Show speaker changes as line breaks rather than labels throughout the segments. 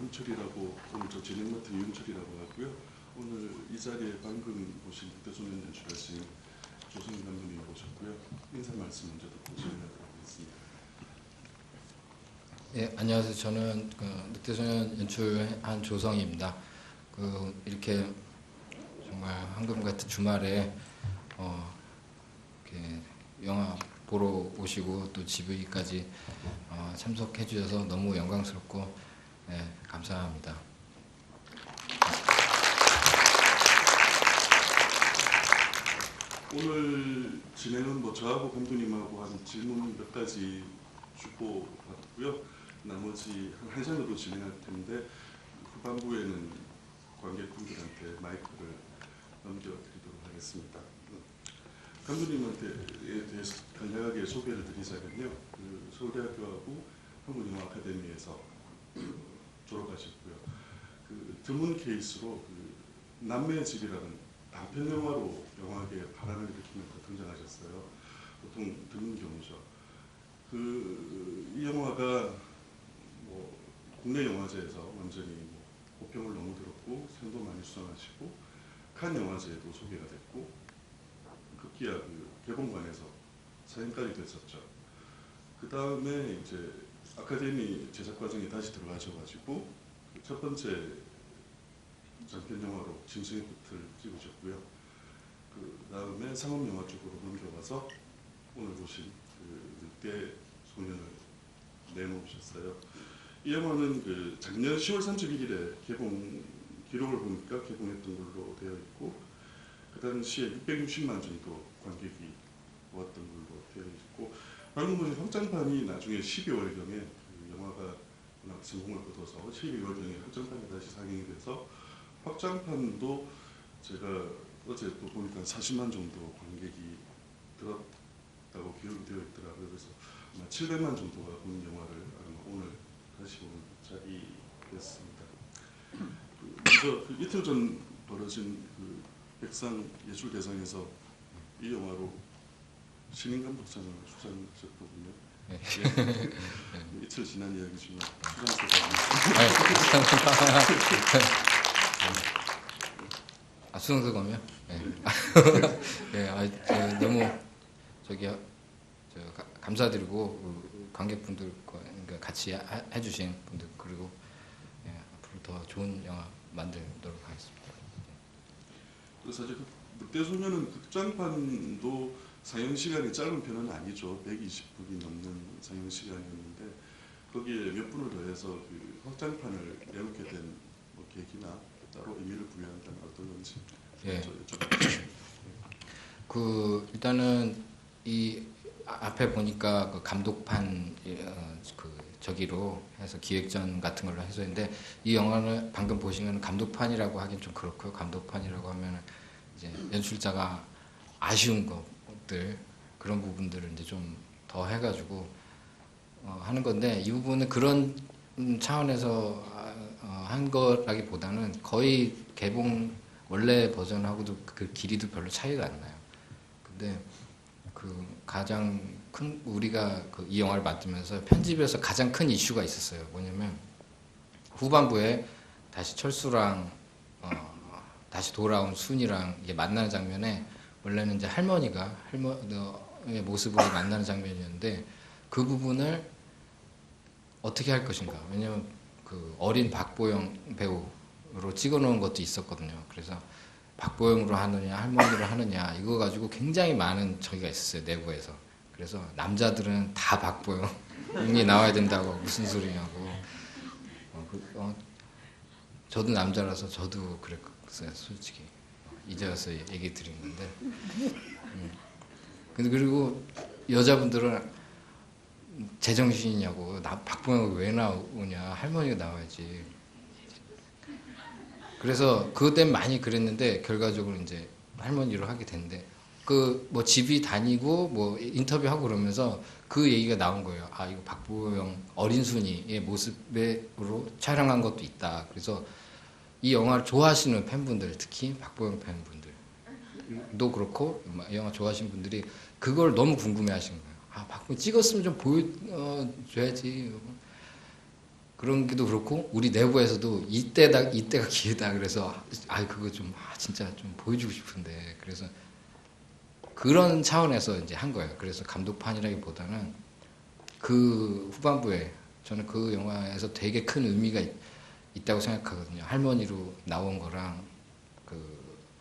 이윤철이라고, 오늘 저 진행 맡은 이윤철이라고 하고요. 오늘 이 자리에 방금 오신 늑대소년 연출하신 조성인 감독님 오셨고요. 인사 말씀 먼저 듣고 진행하도록 하겠습니다.
예, 안녕하세요. 저는 늑대소년 연출한 조성희입니다. 이렇게 정말 황금 같은 주말에 이렇게 영화 보러 오시고 또 GV까지 참석해 주셔서 너무 영광스럽고 감사합니다.
오늘 진행은 저하고 감독님하고 한 질문 몇 가지 주고 받고요. 나머지 한 시간으로 진행할 텐데 후반부에는 관객분들한테 마이크를 넘겨드리도록 하겠습니다. 감독님한테 대해서 간략하게 소개를 드리자면요. 서울대학교하고 한국영화아카데미에서 졸업하셨고요. 드문 케이스로 남매의 집이라는 단편 영화로 영화계에 바람을 일으키면서 등장하셨어요. 보통 드문 경우죠. 이 영화가 국내 영화제에서 완전히 호평을 너무 들었고 상도 많이 수상하시고 칸 영화제에도 소개가 됐고 급기야 개봉관에서 사인까지 됐었죠. 그 다음에 이제 아카데미 제작 과정에 다시 들어가셔가지고 첫 번째 장편 영화로 짐승의 끝을 찍으셨고요. 그 다음에 상업 영화 쪽으로 넘겨가서 오늘 보신 늑대 소년을 내놓으셨어요. 이 영화는 작년 10월 31일에 개봉 기록을 보니까 개봉했던 걸로 되어 있고 그 당시에 660만 정도 관객이 모았던 걸로 되어 있고 방금 보신 확장판이 나중에 12월경에 영화가 워낙 성공을 거둬서 12월경에 확장판이 다시 상영이 돼서 확장판도 제가 어제 또 보니까 40만 정도 관객이 들었다고 기록이 되어 있더라고요. 그래서 아마 700만 정도가 본 영화를 아마 오늘 다시 보는 자리였습니다. 먼저 이틀 전 벌어진 백상 예술대상에서 이 영화로 신인감독상을 수상하셨거든요.
네.
이틀 지난 이야기지만
수상소감이요? 네. 네, 너무 감사드리고 관객분들과 같이 해주신 분들 그리고 앞으로 더 좋은 영화 만들도록 하겠습니다.
그래서 사실 늑대소년은 극장판도 상영 시간이 짧은 편은 아니죠. 120분이 넘는 상영 시간이었는데 거기에 몇 분을 더해서 확장판을 내놓게 된 계기나 따로 의미를 부여한다면 어떤 건지 여쭤볼게요.
일단은 이 앞에 보니까 감독판 저기로 해서 기획전 같은 걸로 해서 했는데 이 영화는 방금 보시면 감독판이라고 하긴 좀 그렇고요. 감독판이라고 하면 이제 연출자가 아쉬운 것들 그런 부분들을 이제 좀 더 해가지고 하는 건데 이 부분은 그런 차원에서 한 거라기보다는 거의 개봉 원래 버전하고도 그 길이도 별로 차이가 안 나요. 근데 가장 큰 우리가 이 영화를 만들면서 편집에서 가장 큰 이슈가 있었어요. 뭐냐면 후반부에 다시 철수랑 다시 돌아온 순이랑 이제 만나는 장면에 원래는 이제 할머니의 모습으로 만나는 장면이었는데 그 부분을 어떻게 할 것인가. 왜냐면 어린 박보영 배우로 찍어놓은 것도 있었거든요. 그래서 박보영으로 하느냐 할머니로 하느냐 이거 가지고 굉장히 많은 저기가 있었어요. 내부에서. 그래서 남자들은 다 박보영이 나와야 된다고 무슨 소리냐고. 저도 남자라서 저도 그랬어요. 솔직히 이제 와서 얘기 드린 건데. 근데 그리고 여자분들은 제정신이냐고 박보영이 왜 나오냐 할머니가 나와야지. 그래서 그것 때문에 많이 그랬는데 결과적으로 이제 할머니로 하게 됐는데 집이 다니고 인터뷰하고 그러면서 그 얘기가 나온 거예요. 이거 박보영 어린 순이의 모습으로 촬영한 것도 있다. 그래서 이 영화를 좋아하시는 팬분들 특히 박보영 팬분들도 그렇고 영화 좋아하시는 분들이 그걸 너무 궁금해하시는 거예요. 박보영 찍었으면 좀 보여줘야지. 그런 게도 그렇고 우리 내부에서도 이때가 기회다 그래서 그거 좀 진짜 좀 보여주고 싶은데 그래서 그런 차원에서 이제 한 거예요. 그래서 감독판이라기보다는 그 후반부에 저는 그 영화에서 되게 큰 의미가 있다고 생각하거든요. 할머니로 나온 거랑 그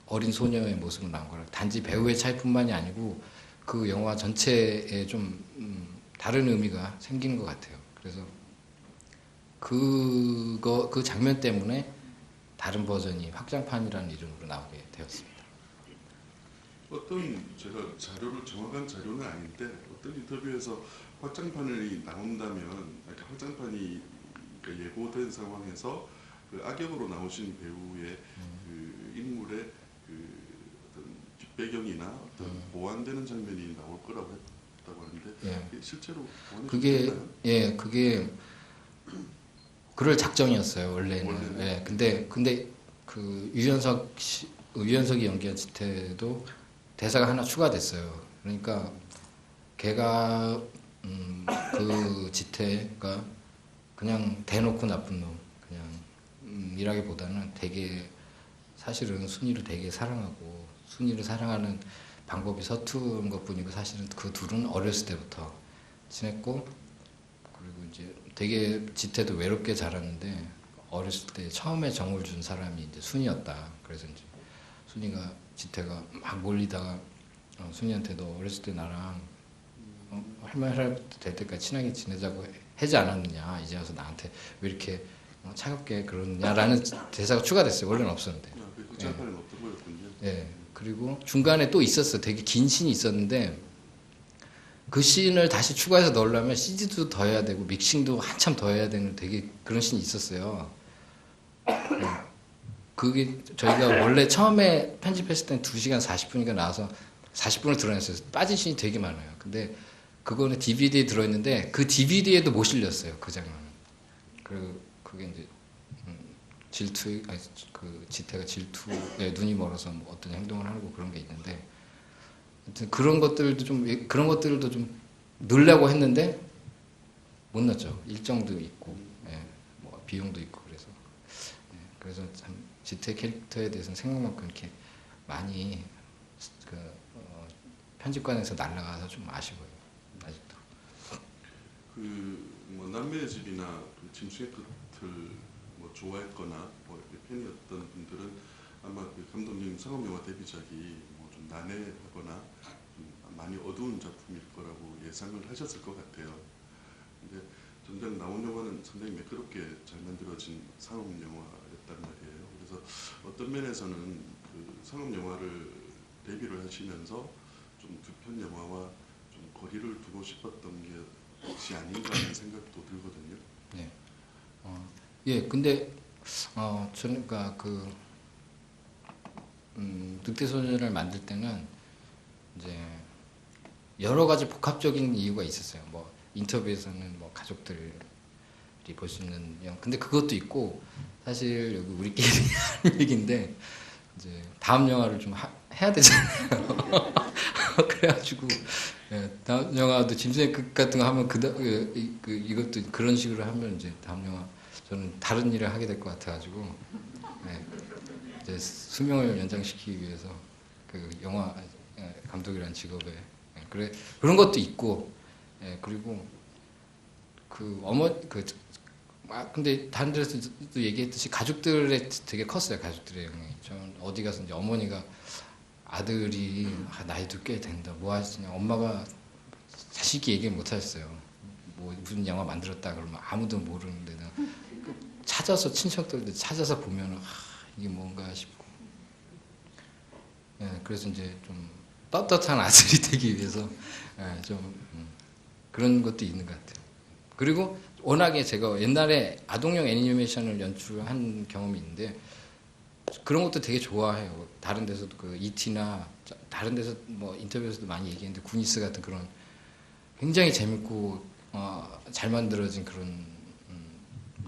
어린 소녀의 모습으로 나온 거랑 단지 배우의 차이뿐만이 아니고 그 영화 전체에 좀 다른 의미가 생기는 것 같아요. 그래서 그 장면 때문에 다른 버전이 확장판이라는 이름으로 나오게 되었습니다.
어떤 제가 정확한 자료는 아닌데 어떤 인터뷰에서 확장판이 나온다면 확장판이 예고된 상황에서 그 악역으로 나오신 배우의 그 인물의 그 어떤 뒷배경이나 어떤 보완되는 장면이 나올 거라고 했다고 하는데
예.
실제로 보완이
그게
됐나요?
그게 그럴 작정이었어요 원래는.
원래는.
예. 근데 그 유연석이 연기한 지태도 대사가 하나 추가됐어요. 그러니까 걔가 그 지태가 그냥 대놓고 나쁜 놈 그냥 이라기보다는 되게 사실은 순이를 되게 사랑하고 순이를 사랑하는 방법이 서투른 것뿐이고 사실은 그 둘은 어렸을 때부터 친했고 그리고 이제 되게 지태도 외롭게 자랐는데 어렸을 때 처음에 정을 준 사람이 이제 순이었다. 그래서 이제 순이가 지태가 막 몰리다가 순이한테 너 어렸을 때 나랑 할머니 할아버지 될 때까지 친하게 지내자고 하지 않았느냐 이제 와서 나한테 왜 이렇게 차갑게 그러느냐라는 대사가 추가됐어요. 원래는 없었는데.
그 극장판은 어떤 거였군요.
예. 그리고 중간에 또 있었어. 되게 긴 씬이 있었는데 그 씬을 다시 추가해서 넣으려면 CG도 더 해야 되고 믹싱도 한참 더 해야 되는 되게 그런 씬이 있었어요. 그게 저희가 원래 처음에 편집했을 때는 2시간 40분인가 나와서 40분을 드러냈어요. 빠진 씬이 되게 많아요. 근데 그거는 DVD에 들어있는데 그 DVD에도 못 실렸어요. 그 장면은. 그리고 그게 이제 그 지태가 질투에 눈이 멀어서 뭐 어떤 행동을 하고 그런 게 있는데 아무튼 그런 것들도 좀 넣으려고 했는데 못 넣었죠. 일정도 있고 뭐 비용도 있고 그래서 참 지태 캐릭터에 대해서는 생각만큼 이렇게 많이 편집관에서 날아가서 좀 아쉬워요. 아직도.
뭐 남매의 집이나 그 짐승의 끝을 뭐 좋아했거나 뭐 팬이었던 분들은 아마 그 감독님 상업영화 데뷔작이 뭐 좀 난해하거나 좀 많이 어두운 작품일 거라고 예상을 하셨을 것 같아요. 근데 정작 나온 영화는 상당히 매끄럽게 잘 만들어진 상업영화였단 말이에요. 그래서 어떤 면에서는 그 상업영화를 데뷔를 하시면서 좀 두 편 영화와 좀 거리를 두고 싶었던 것이 아닌가 하는 생각도 들거든요.
네. 근데 저는 그러니까 늑대소년을 만들 때는 이제 여러 가지 복합적인 이유가 있었어요. 뭐 인터뷰에서는 뭐 가족들이 볼 수 있는 근데 그것도 있고 사실 여기 우리끼리 하는 얘기인데 이제 다음 영화를 좀 해야 되잖아요. 그래가지고 다음 영화도 짐승의 끝 같은 거 하면 이것도 그런 식으로 하면 이제 다음 영화 저는 다른 일을 하게 될 것 같아가지고 이제 수명을 연장시키기 위해서 그 영화 감독이라는 직업에 그런 것도 있고 그리고 근데 다른 데서도 얘기했듯이 가족들의 되게 컸어요. 가족들의 영향이. 전 어디 가서 이제 어머니가 아들이 나이도 꽤 된다. 뭐 하시냐. 엄마가 자신 있게 얘기 못 하셨어요. 뭐 무슨 영화 만들었다 그러면 아무도 모르는데 찾아서 친척들도 찾아서 보면 이게 뭔가 싶고. 그래서 이제 좀 떳떳한 아들이 되기 위해서 좀 그런 것도 있는 것 같아요. 그리고 워낙에 제가 옛날에 아동용 애니메이션을 연출한 경험이 있는데 그런 것도 되게 좋아해요. 다른 데서도 그 E.T.나 다른 데서 뭐 인터뷰에서도 많이 얘기했는데 구니스 같은 그런 굉장히 재밌고 잘 만들어진 그런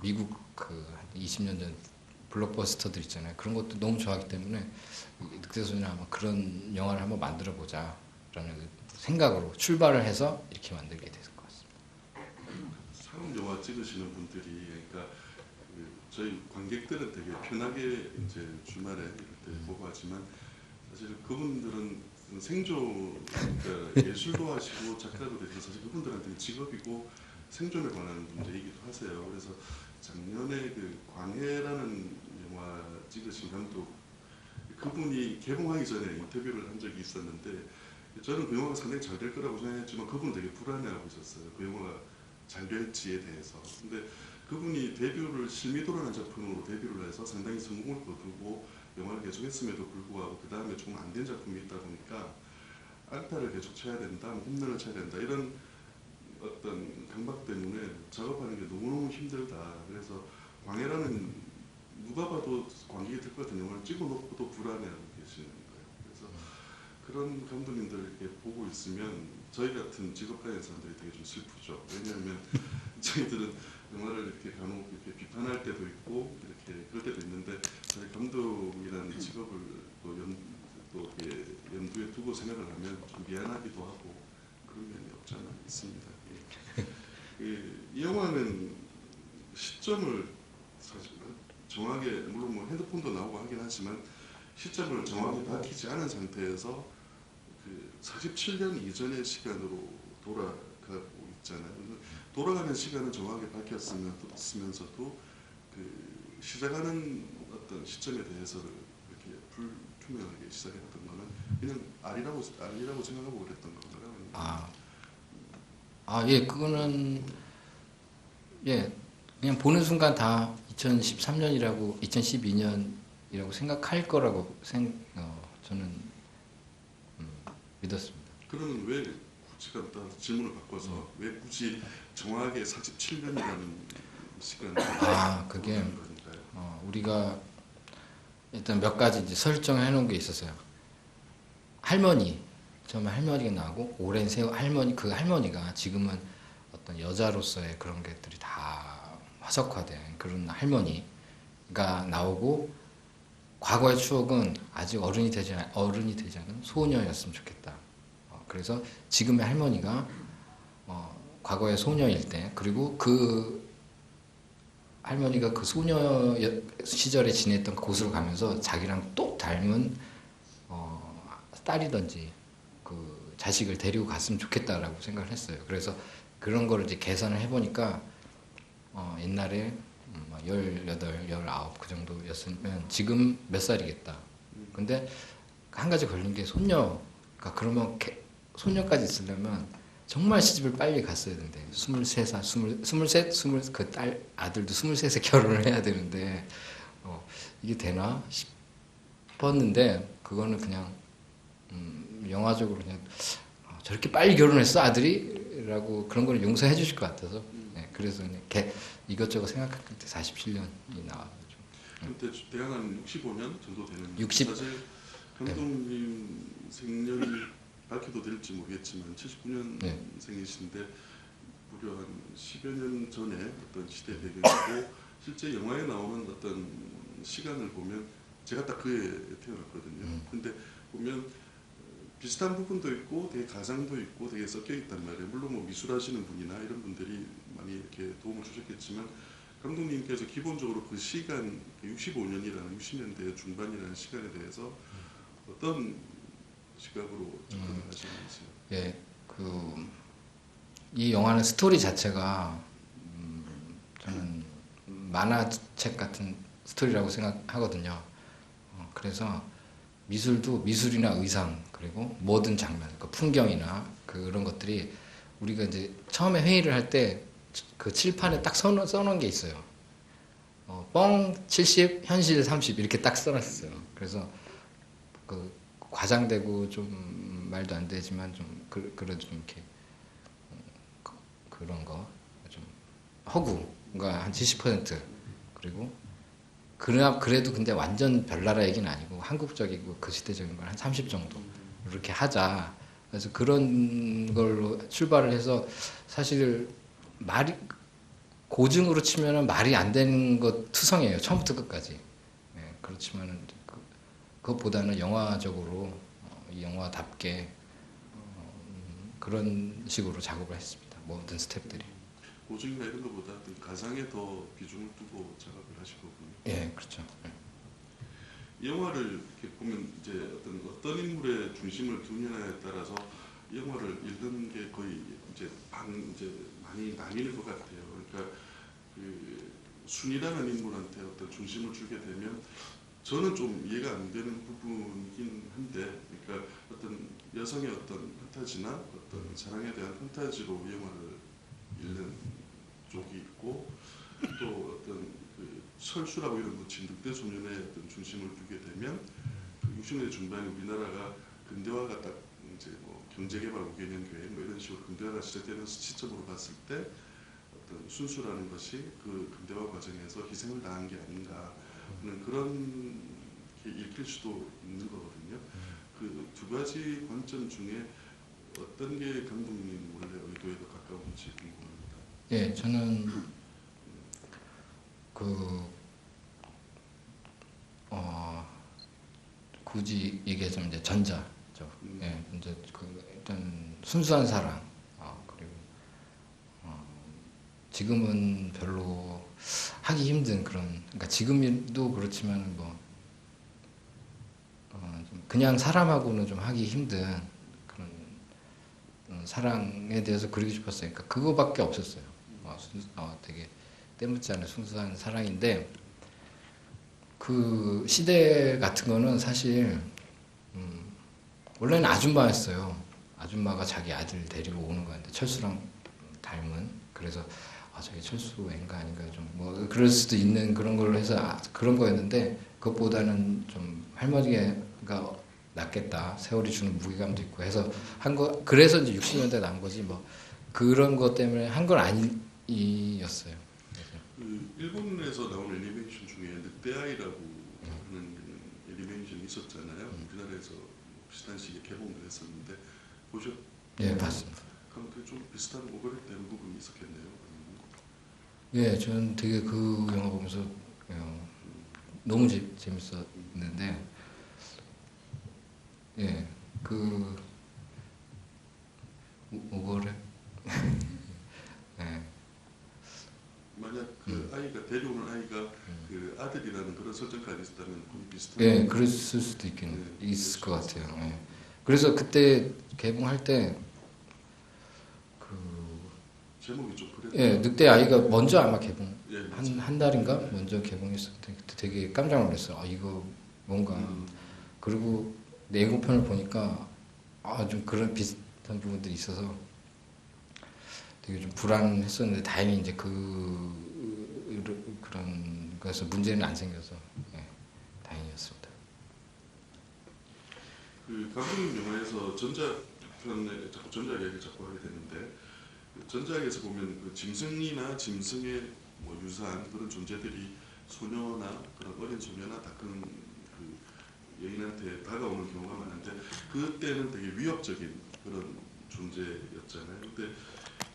미국 그 20년 전 블록버스터들 있잖아요. 그런 것도 너무 좋아하기 때문에 늑대소년을 아마 그런 영화를 한번 만들어 보자라는 생각으로 출발을 해서 이렇게 만들게 됐을 것 같습니다.
상업 영화 찍으시는 분들이 그러니까 그 저희 관객들은 되게 편하게 이제 주말에 이럴 때 보고 하지만 사실 그분들은 생존 그러니까 예술도 하시고 작가도 되시고 사실 그분들한테는 직업이고 생존에 관한 문제이기도 하세요. 그래서 작년에 그 광해라는 영화 찍으신 감독 그분이 개봉하기 전에 인터뷰를 한 적이 있었는데 저는 그 영화가 상당히 잘 될 거라고 생각했지만 그분은 되게 불안해하고 있었어요. 그 영화가 잘 될지에 대해서. 근데 그분이 데뷔를 실미도라는 작품으로 데뷔를 해서 상당히 성공을 거두고 영화를 계속했음에도 불구하고 그 다음에 좀 안 된 작품이 있다 보니까 안타를 계속 쳐야 된다, 홈런을 쳐야 된다 이런 어떤 강박 때문에 작업하는 게 너무너무 힘들다. 그래서 광해라는 누가 봐도 관객이 될 것 같은 영화를 찍어놓고도 불안해하고 계시는 거예요. 그래서 그런 감독님들 이렇게 보고 있으면 저희 같은 직업 가진 사람들이 되게 좀 슬프죠. 왜냐하면 저희들은 영화를 이렇게 간혹 이렇게 비판할 때도 있고 이렇게 그럴 때도 있는데 저희 감독이라는 직업을 또 이렇게 염두에 두고 생각을 하면 좀 미안하기도 하고 그런 면이 없잖아 있습니다. 이 영화는 시점을 사실 정확하게 물론 뭐 핸드폰도 나오고 하긴 하지만 시점을 정확히 밝히지 않은 상태에서 그 47년 이전의 시간으로 돌아가고 있잖아요. 돌아가는 시간은 정확하게 밝혔으면서도 그 시작하는 어떤 시점에 대해서를 이렇게 불투명하게 시작했던 거는 그냥 아니라고 생각하고 그랬던 거더라고요.
예, 그거는 예, 그냥 보는 순간 다 2013년이라고 2012년이라고 생각할 거라고 저는 믿었습니다.
그러면 왜 굳이 갖다 질문을 바꿔서 왜 굳이 정확하게 47년이라는 시간을
그게
건가요?
우리가 일단 몇 가지 이제 설정해 놓은 게 있었어요. 할머니, 처음에 할머니가 나오고 오랜 세월 할머니 그 할머니가 지금은 어떤 여자로서의 그런 것들이 다 화석화된 그런 할머니가 나오고 과거의 추억은 아직 어른이 되지 않은 소녀였으면 좋겠다. 그래서 지금의 할머니가 과거의 소녀일 때 그리고 그 할머니가 그 소녀 시절에 지냈던 곳으로 가면서 자기랑 똑 닮은 딸이든지 그 자식을 데리고 갔으면 좋겠다라고 생각을 했어요. 그래서 그런 거를 이제 계산을 해보니까 옛날에 18, 19 그 정도였으면 지금 몇 살이겠다. 근데 한 가지 걸린 게 손녀가 그러면 손녀까지 있으려면 정말 시집을 빨리 갔어야 되는데 23살, 23, 그 딸 아들도 23세 결혼을 해야 되는데 이게 되나 싶었는데 그거는 그냥 영화적으로 그냥 저렇게 빨리 결혼했어 아들이? 라고 그런 걸 용서해 주실 것 같아서 네, 그래서 그냥 이것저것 생각할 때 47년이 나와요.
그때 대략 한 65년 정도 되는
60?
사실 감독님 생년이 밝혀도 될지 모르겠지만 79년생이신데 무려 한 10여 년 전에 어떤 시대 배경이고 실제 영화에 나오는 어떤 시간을 보면 제가 딱 그 해에 태어났거든요. 근데 보면 비슷한 부분도 있고 되게 가상도 있고 되게 섞여 있단 말이에요. 물론 뭐 미술하시는 분이나 이런 분들이 많이 이렇게 도움을 주셨겠지만 감독님께서 기본적으로 그 시간 65년이라는 60년대 중반이라는 시간에 대해서 어떤 시각으로 접근을 하시는지.
예, 이 영화는 스토리 자체가 저는 만화책 같은 스토리라고 생각하거든요. 그래서 미술도 미술이나 의상 그리고 모든 장면, 그 풍경이나 그런 것들이 우리가 이제 처음에 회의를 할 때 그 칠판에 딱 써놓은 게 있어요. 뻥 70, 현실 30 이렇게 딱 써놨어요. 그래서 그 과장되고 좀 말도 안 되지만 좀 그래도 좀 이렇게 그런 거 좀 허구가 한 70% 그리고 그래도 근데 완전 별나라 얘기는 아니고 한국적이고 그 시대적인 걸 한 30 정도 이렇게 하자. 그래서 그런 걸로 출발을 해서 사실 말이 고증으로 치면은 말이 안 되는 것 투성이에요. 처음부터 끝까지. 네, 그렇지만은 그것보다는 영화적으로 이 영화답게 그런 식으로 작업을 했습니다. 모든 스태프들이.
고증이나 이런 것보다 어떤 가상에 더 비중을 두고 작업을 하시거든요.
예, 그렇죠.
이 영화를 이렇게 보면 이제 어떤 인물의 중심을 두느냐에 따라서 이 영화를 읽는 게 거의 이제 많이 나뉠 것 같아요. 그러니까 그 순이라는 인물한테 어떤 중심을 주게 되면 저는 좀 이해가 안 되는 부분이긴 한데, 그러니까 어떤 여성의 어떤 판타지나 어떤 사랑에 대한 판타지로 이 영화를 읽는 쪽이 있고, 또 어떤 그 철수라고 이름 붙인 늑대 소년의 어떤 중심을 두게 되면 그 60년대 중반에 우리나라가 근대화가 딱 이제 뭐 경제개발 5개년 계획 뭐 이런 식으로 근대화가 시작되는 시점으로 봤을 때 어떤 순수라는 것이 그 근대화 과정에서 희생을 당한 게 아닌가 하는 그런 게 읽힐 수도 있는 거거든요. 그 두 가지 관점 중에 어떤 게 감독님 원래 의도에 더 가까운지 궁금합니다.
예, 저는 굳이 얘기하자면 이제 전자죠. 예, 이제 그 일단 순수한 사랑, 그리고 지금은 별로 하기 힘든 그런, 그러니까 지금도 그렇지만 뭐 좀 그냥 사람하고는 좀 하기 힘든 그런 사랑에 대해서 그리고 싶었어요. 그러니까 그거밖에 없었어요. 되게 때묻지 않은 순수한 사랑인데, 그 시대 같은 거는 사실 원래는 아줌마였어요. 아줌마가 자기 아들 데리고 오는 거였는데 철수랑 닮은. 그래서 저게 철수 애인가 아닌가 좀 뭐 그럴 수도 있는 그런 걸로 해서 그런 거였는데, 그것보다는 좀 할머니가 낫겠다. 세월이 주는 무게감도 있고 해서 한 거. 그래서 이제 60년대 난 거지 뭐 그런 것 때문에 한 건 아니었어요.
그 일본에서 나온 애니메이션 중에 늑대아이라고 하는 애니메이션이 있었잖아요. 우리나라에서 비슷한 시기에 개봉을 했었는데 보셨?
예, 봤습니다.
그럼 그게 좀 비슷한 오버랩되는 부분이 있었겠네요.
예, 저는 되게 그 영화 보면서 너무 재밌었는데, 예, 그 오버랩. 예.
만약 그 아이가 데려오는 아이가 그 아들이라는 그런 설정까지 있었다면 거의 비슷한.
예, 그랬을 수도 있을 것 같아요. 예. 그래서 그때 개봉할 때
제목이 좀 그랬죠.
예, 늑대 아이가 먼저 아마 개봉
예,
한 달인가 먼저 개봉했을 때 그때 되게 깜짝 놀랐어요. 이거 뭔가. 그리고 예고편을 보니까 좀 그런 비슷한 부분들이 있어서 되게 좀 불안했었는데, 다행히 이제 그런 것에서 문제는 안 생겨서 다행이었습니다.
그 감독님 영화에서 전자편에 자꾸 전자 이야기를 자꾸 하게 되는데, 전자에서 보면 그 짐승이나 짐승의 뭐 유사한 그런 존재들이 소녀나 그런 어린 소녀나 다 그런 그 여인한테 다가오는 경우가 많은데, 그때는 되게 위협적인 그런 존재였잖아요. 근데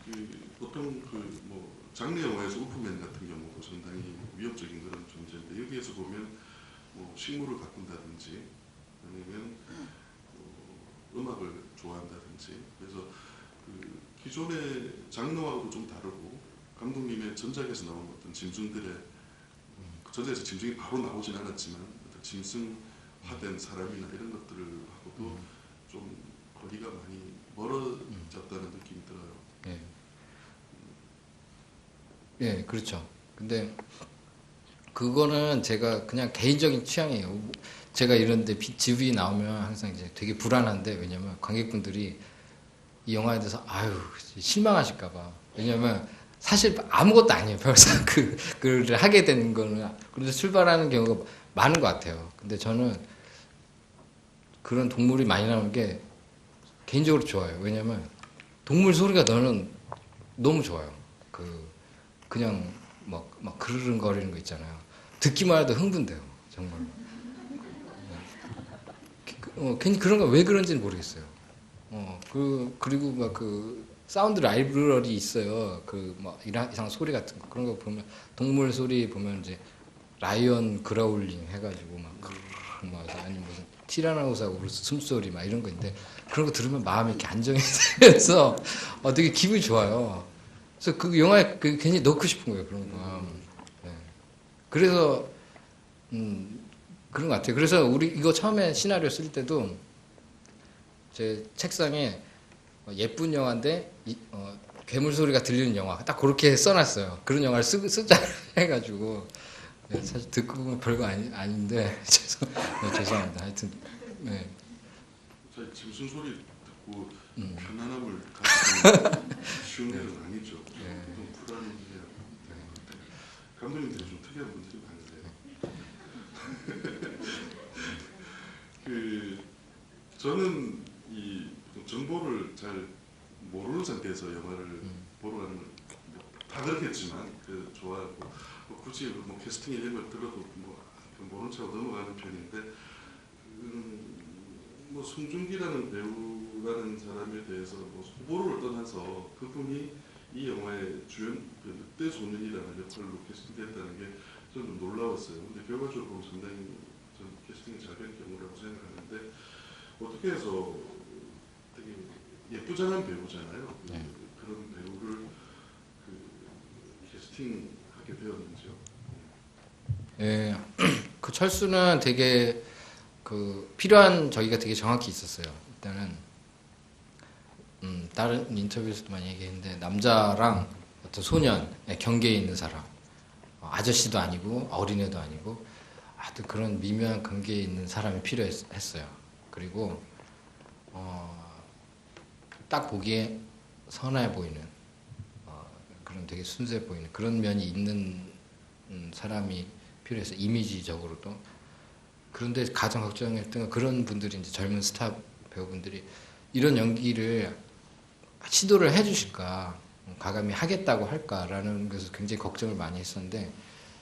그 보통 그 뭐 장르 영화에서 우프맨 같은 경우도 상당히 위협적인 그런 존재인데, 여기에서 보면 뭐 식물을 가꾼다든지 아니면 음악을 좋아한다든지, 그래서 그 기존의 장르하고도 좀 다르고, 감독님의 전작에서 나온 어떤 짐승들의 전작에서 짐승이 바로 나오진 않았지만 어떤 짐승화된 사람이나 이런 것들하고도 좀 거리가 많이 멀어졌다는 느낌이 들어요.
예. 예, 그렇죠. 근데 그거는 제가 그냥 개인적인 취향이에요. 제가 이런데 GV 나오면 항상 이제 되게 불안한데, 왜냐면 관객분들이 이 영화에 대해서 실망하실까봐. 왜냐면 사실 아무것도 아니에요. 별로 그를 하게 되는 거는. 그래서 출발하는 경우가 많은 것 같아요. 근데 저는 그런 동물이 많이 나오는 게 개인적으로 좋아요. 왜냐면 동물 소리가 너무 좋아요. 그냥 막 그르릉거리는 거 있잖아요. 듣기만 해도 흥분돼요. 정말로. 괜히 그런 거 왜 그런지는 모르겠어요. 그리고 막 그 사운드 라이브러리 있어요. 막 이상 소리 같은 거, 그런 거 보면, 동물 소리 보면 이제 라이언 그라울링 해가지고 아니면 무슨 티라노사우루스 숨소리 막 이런 거 있는데, 그런 거 들으면 마음이 이렇게 안정이 되면서 되게 기분이 좋아요. 그래서 그 영화에 괜히 넣고 싶은 거예요 그런 거. 네. 그래서 그런 것 같아요. 그래서 우리 이거 처음에 시나리오 쓸 때도 제 책상에 예쁜 영화인데 괴물 소리가 들리는 영화 딱 그렇게 써놨어요. 그런 영화를 쓰자 해가지고 네, 사실 듣고 보면 별거 아닌데 죄송합니다. 하여튼 네.
지금 순소리 듣고 편안함을 가지는 쉬운 일은 아니죠. 좀 불안해야 되는데 감독님들이 좀 특이한 분들이 많으세요. 저는 이 정보를 잘 모르는 상태에서 영화를 보러 가는 걸 다 그렇겠지만 좋아하고 굳이 뭐 캐스팅 이런 걸 들어도 뭐 모른 척 넘어가는 편인데 뭐 송중기라는 배우라는 사람에 대해서 뭐 후보를 떠나서 그분이 이 영화의 주연 늑대 소년이라는 역할로 캐스팅됐다는 게 저는 좀 놀라웠어요. 근데 결과적으로 보면 상당히 전 캐스팅이 잘 된 경우라고 생각하는데 어떻게 해서 되게 예쁘장한 배우잖아요. 그런 배우를 캐스팅하게 되었는지요?
예, 그 철수는 되게 필요한 저기가 되게 정확히 있었어요. 일단은 다른 인터뷰에서도 많이 얘기했는데 남자랑 어떤 소년 경계에 있는 사람, 아저씨도 아니고 어린애도 아니고 하여튼 그런 미묘한 관계에 있는 사람이 필요했어요. 그리고 딱 보기에 선해 보이는 그런 되게 순수해 보이는 그런 면이 있는 사람이 필요해서 이미지적으로도. 그런데 가장 걱정했던 건 그런 분들이 이제 젊은 스타 배우분들이 이런 연기를 시도를 해주실까, 과감히 하겠다고 할까라는 것에서 굉장히 걱정을 많이 했었는데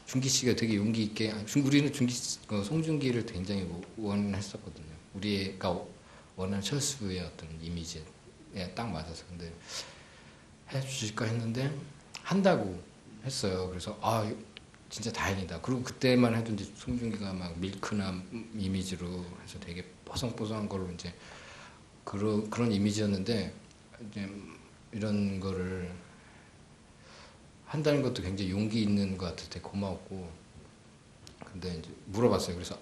준기 씨가 되게 용기 있게, 우리는 송중기를 굉장히 원했었거든요. 우리가 원하는 철수의 어떤 이미지에 딱 맞아서. 근데 해주실까 했는데 한다고 했어요. 그래서 진짜 다행이다. 그리고 그때만 해도 이제 송중기가 막 밀크나 이미지로 해서 되게 뽀송뽀송한 걸로 이제 그런 이미지였는데 이제 이런 거를 한다는 것도 굉장히 용기 있는 것 같아서 되게 고마웠고. 근데 이제 물어봤어요. 그래서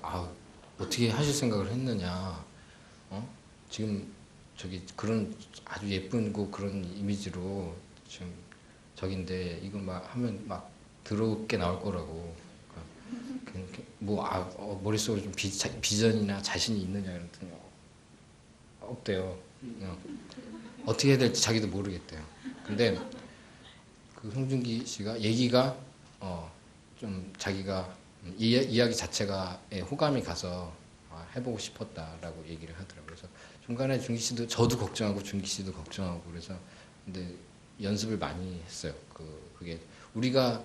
어떻게 하실 생각을 했느냐. 지금 저기 그런 아주 예쁘고 그런 이미지로 지금 저긴데 이거 막 하면 막 더럽게 나올 거라고. 뭐 머릿속에 좀 비전이나 자신이 있느냐 이랬더니 없대요. 어떻게 해야 될지 자기도 모르겠대요. 근데 그 송중기 씨가 얘기가 좀 자기가 이야기 자체가 호감이 가서 해보고 싶었다라고 얘기를 하더라고요. 그래서 중간에 준기 씨도 저도 걱정하고 준기 씨도 걱정하고 그래서 근데 연습을 많이 했어요. 그게 우리가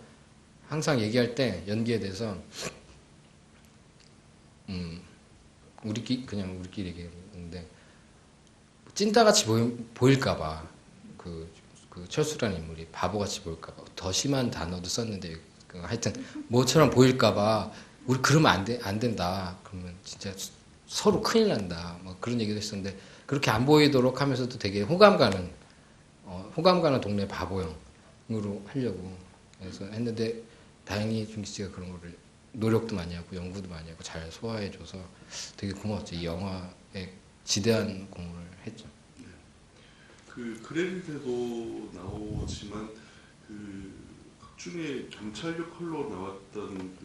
항상 얘기할 때 연기에 대해서 그냥 우리끼리 얘기했는데 찐따같이 보일까봐 그 철수라는 인물이 바보같이 보일까봐 더 심한 단어도 썼는데 하여튼 뭐처럼 보일까봐 우리 그러면 안 된다. 그러면 진짜 서로 큰일 난다. 뭐 그런 얘기도 했었는데 그렇게 안 보이도록 하면서도 되게 호감 가는 동네 바보형으로 하려고 그래서 했는데 다행히 준기 씨가 그런 거를 노력도 많이 하고 연구도 많이 하고 잘 소화해줘서 되게 고마웠죠. 이 영화에 지대한 공헌을 했죠.
네. 그 크레딧에도 나오지만 극중에 경찰 역할로 나왔던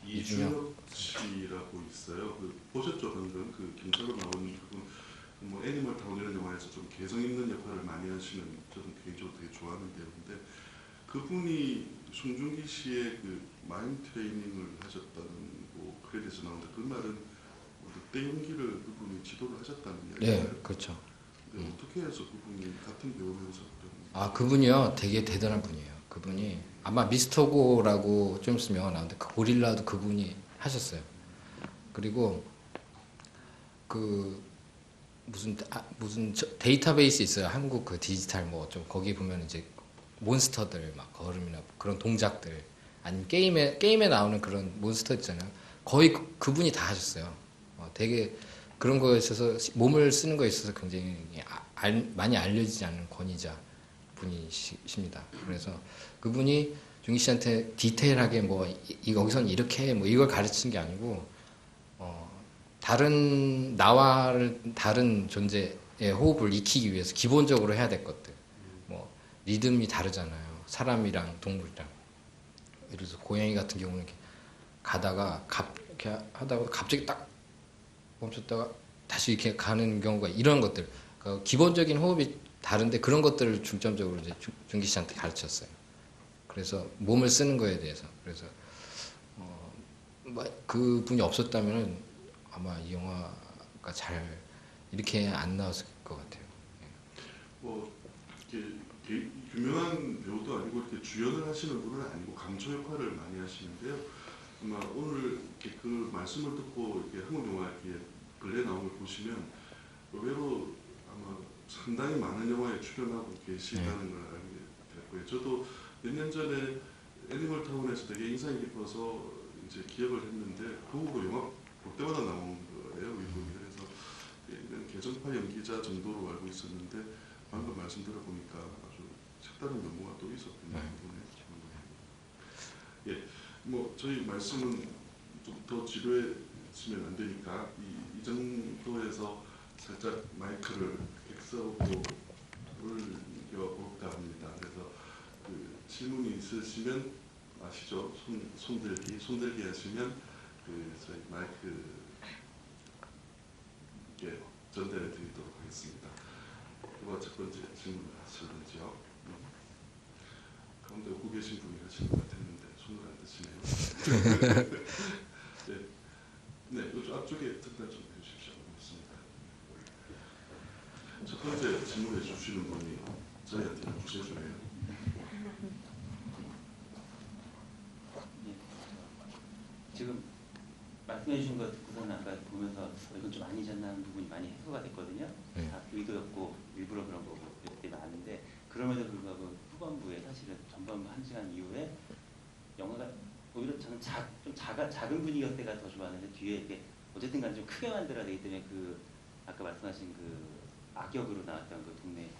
이준혁 씨라고 있어요. 보셨죠 방금 경찰로 나오는 그분 뭐 애니멀 타운 이런 영화에서 좀 개성 있는 역할을 많이 하시는 저는 개인적으로 되게 좋아하는 배우인데 그분이 송중기 씨의 마임 트레이닝을 하셨다는 크레딧에 나오는데 그 말은 늑대 연기를 그분이 지도를 하셨다는 이야기예요.
네, 그렇죠.
어떻게 해서 그분이 같은 배우면서
그분이요 되게 대단한 분이에요. 그분이 아마 미스터고라고 좀 있으면 영화 나오는데 그 고릴라도 그분이 하셨어요. 그리고 무슨 데이터베이스 있어요. 한국 디지털 뭐 좀 거기 보면 이제 몬스터들 막 걸음이나 그런 동작들 아니면 게임에 나오는 그런 몬스터 있잖아요. 거의 그분이 다 하셨어요. 되게 그런 거에 있어서 몸을 쓰는 거에 있어서 굉장히 많이 알려지지 않은 권위자 분이십니다. 그래서 그분이 준기 씨한테 디테일하게 뭐 여기선 이렇게 해, 뭐 이걸 가르치는 게 아니고 다른 나와를 다른 존재의 호흡을 익히기 위해서 기본적으로 해야 될 것들, 뭐 리듬이 다르잖아요. 사람이랑 동물이랑. 예를 들어서 고양이 같은 경우는 이렇게 가다가 이렇게 하다가 갑자기 딱 멈췄다가 다시 이렇게 가는 경우가 이런 것들, 그러니까 기본적인 호흡이 다른데 그런 것들을 중점적으로 이제 준기 씨한테 가르쳤어요. 그래서 몸을 쓰는 거에 대해서. 그래서 그 분이 없었다면은 아마 이 영화가 잘 이렇게 안 나왔을 것 같아요.
뭐 이렇게 유명한 배우도 아니고 이렇게 주연을 하시는 분은 아니고 강조 역할을 많이 하시는데요. 아마 오늘 이렇게 그 말씀을 듣고 이렇게 한국 영화 이렇게 근래 나온 걸 보시면 의외로 아마 상당히 많은 영화에 출연하고 계시다는 걸 알게 됐고요. 저도 몇 년 전에 애니멀 타운에서 되게 인상이 깊어서 이제 기억을 했는데 그 후로 영화 볼 때마다 나오는 거예요, 이분이. 그래서 이건 개정파 연기자 정도로 알고 있었는데 방금 말씀 들어보니까 아주 색다른 면모가 또 있었군요. 예, 뭐 저희 말씀은 좀 더 지루해지면 안 되니까 이 정도에서 살짝 마이크를 객석으로 올려볼까 합니다. 그래서 그 질문이 있으시면 아시죠? 손들기 하시면 그 저희 마이크 전달해 드리도록 하겠습니다. 누가 첫 번째 질문을 하시는지요? 가운데 오고 계신 분이 하시는 것 같았는데 손을 안 드시네요. 네, 이쪽 앞쪽에 전달 좀 해주십시오. 고맙습니다. 첫 번째 질문해 주시는 분이 저희한테 주셔주네요.
지금 말씀해 주신 것 듣고서는 아까 보면서 이건 좀 아니잖나 하는 부분이 많이 해소가 됐거든요. 다 의도였고 일부러 그런 거고 이렇게 많은데 그럼에도 불구하고 후반부에 사실은 전반부 1시간 이후에 영화가 오히려 저는 좀 작은 분위기였을 때가 더 좋았는데 뒤에 이렇게 어쨌든 간에 좀 크게 만들어야 되기 때문에 그 아까 말씀하신 그 악역으로 나왔던 그 동네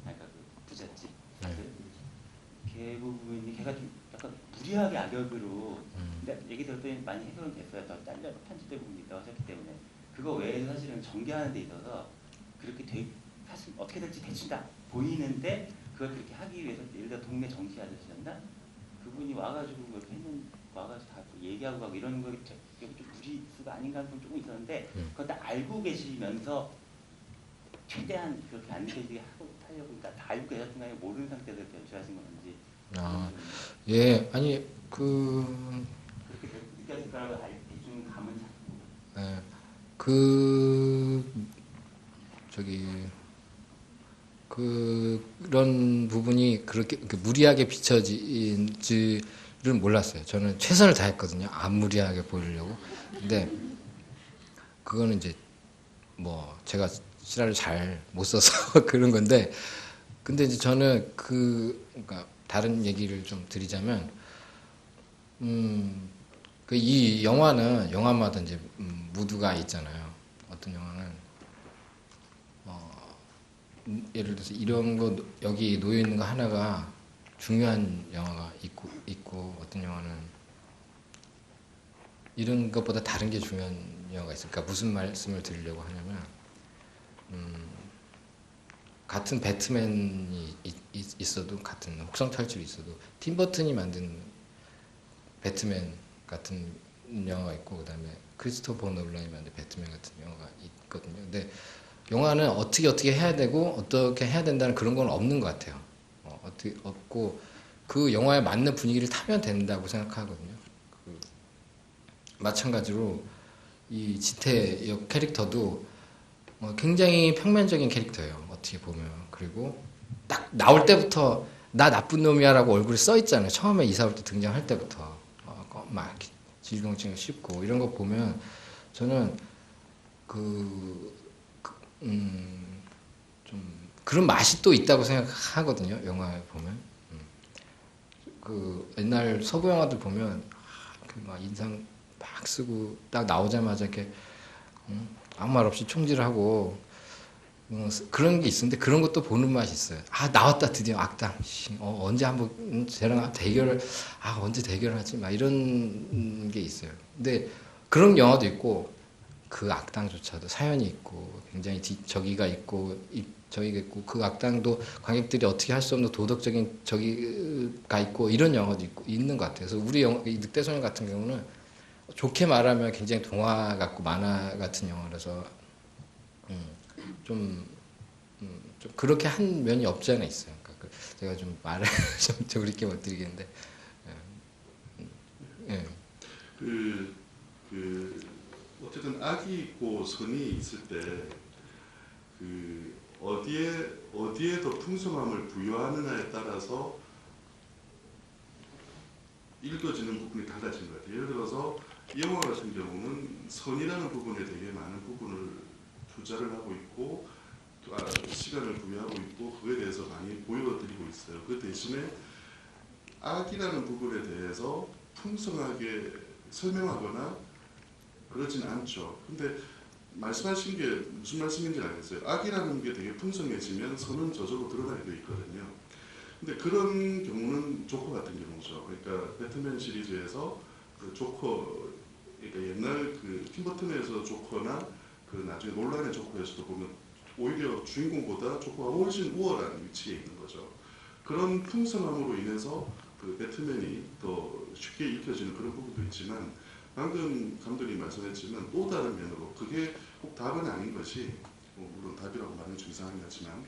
아까 그 부잣집 아들 걔 부분이 걔가 좀 약간 무리하게 악역으로 근데 얘기 들었더니 많이 해결은 됐어요. 더 잘려 편집된 부분이 있다고 하셨기 때문에 그거 외에도 사실은 전개하는 데 있어서 그렇게 사실 어떻게 될지 대충 다 보이는데 그걸 그렇게 하기 위해서 예를 들어 동네 정치 아저씨였나 그분이 와가지고 이렇게 와가지고 다 얘기하고 가고 이런 거 좀 무리수가 아닌가 하는 좀 조금 있었는데 그걸 다 알고 계시면서 최대한 그렇게 안 느껴지게 하려고 그러니까 다 알고 계셨던 거 아니고 모르는 상태에서 변주하신 건지
예, 아니
그렇게 느꼈을 거라고 대충 감은 잡고
그런 부분이 그렇게 무리하게 비춰지지를 몰랐어요. 저는 최선을 다했거든요. 안 무리하게 보이려고. 근데 그거는 이제 뭐 제가 실화를 잘 못 써서 그런 건데, 근데 이제 저는 그러니까 다른 얘기를 좀 드리자면, 이 영화는 영화마다 이제 무드가 있잖아요. 어떤 영화는 예를 들어서 이런 거 여기 놓여 있는 거 하나가 중요한 영화가 있고 어떤 영화는 이런 것보다 다른 게 중요한 영화가 있으니까 무슨 말씀을 드리려고 하냐면 같은 배트맨이 있어도 같은 혹성 탈출이 있어도 팀 버튼이 만든 배트맨 같은 영화가 있고 그다음에 크리스토퍼 놀란이 만든 배트맨 같은 영화가 있거든요. 근데 영화는 어떻게 해야 되고 어떻게 해야 된다는 그런 건 없는 것 같아요. 어떻게 없고 그 영화에 맞는 분위기를 타면 된다고 생각하거든요. 마찬가지로 이 지태 역 캐릭터도 굉장히 평면적인 캐릭터예요. 어떻게 보면. 그리고 딱 나올 때부터 나 나쁜 놈이야라고 얼굴에 써 있잖아요. 처음에 이사 올 때 등장할 때부터 막 질병증이 씹고 이런 거 보면 저는 좀 그런 맛이 또 있다고 생각하거든요. 영화에 보면 그 옛날 서부 영화들 보면 막 인상 막 쓰고 딱 나오자마자 이렇게 아무 말 없이 총질하고 그런 게 있었는데 그런 것도 보는 맛이 있어요. 아 나왔다 드디어 악당. 씨, 언제 한번 쟤랑 대결을 언제 대결하지? 막 이런 게 있어요. 근데 그런 영화도 있고 그 악당조차도 사연이 있고 굉장히 저기가 있고 저기가 있고 그 악당도 관객들이 어떻게 할 수 없는 도덕적인 저기가 있고 이런 영화도 있는 것 같아요. 그래서 우리 이 늑대소년 같은 경우는 좋게 말하면 굉장히 동화 같고 만화 같은 영화라서 좀 그렇게 한 면이 없지 않아 있어요. 그러니까 제가 좀 말을 좀 그렇게 못 드리겠는데, 예.
어쨌든 악이 있고 선이 있을 때 어디에 더 풍성함을 부여하느냐에 따라서 읽어지는 부분이 달라진 것 같아요. 예를 들어서 이 영화 같은 경우는 선이라는 부분에 되게 많은 부분을 투자를 하고 있고 시간을 부여하고 있고 그에 대해서 많이 보여드리고 있어요. 그 대신에 악이라는 부분에 대해서 풍성하게 설명하거나 그러진 않죠. 근데 말씀하신 게 무슨 말씀인지 알겠어요. 악이라는 게 되게 풍성해지면 선은 저절로 드러나게 돼 있거든요. 근데 그런 경우는 조커 같은 경우죠. 그러니까 배트맨 시리즈에서 그 조커, 그러니까 옛날 그 팀버튼에서 조커나 그 나중에 논란의 조커에서도 보면 오히려 주인공보다 조커가 훨씬 우월한 위치에 있는 거죠. 그런 풍성함으로 인해서 그 배트맨이 더 쉽게 읽혀지는 그런 부분도 있지만 방금 감독님 말씀했지만 또 다른 면으로 그게 꼭 답은 아닌 것이 물론 답이라고 말하는 좀 이상하긴 하지만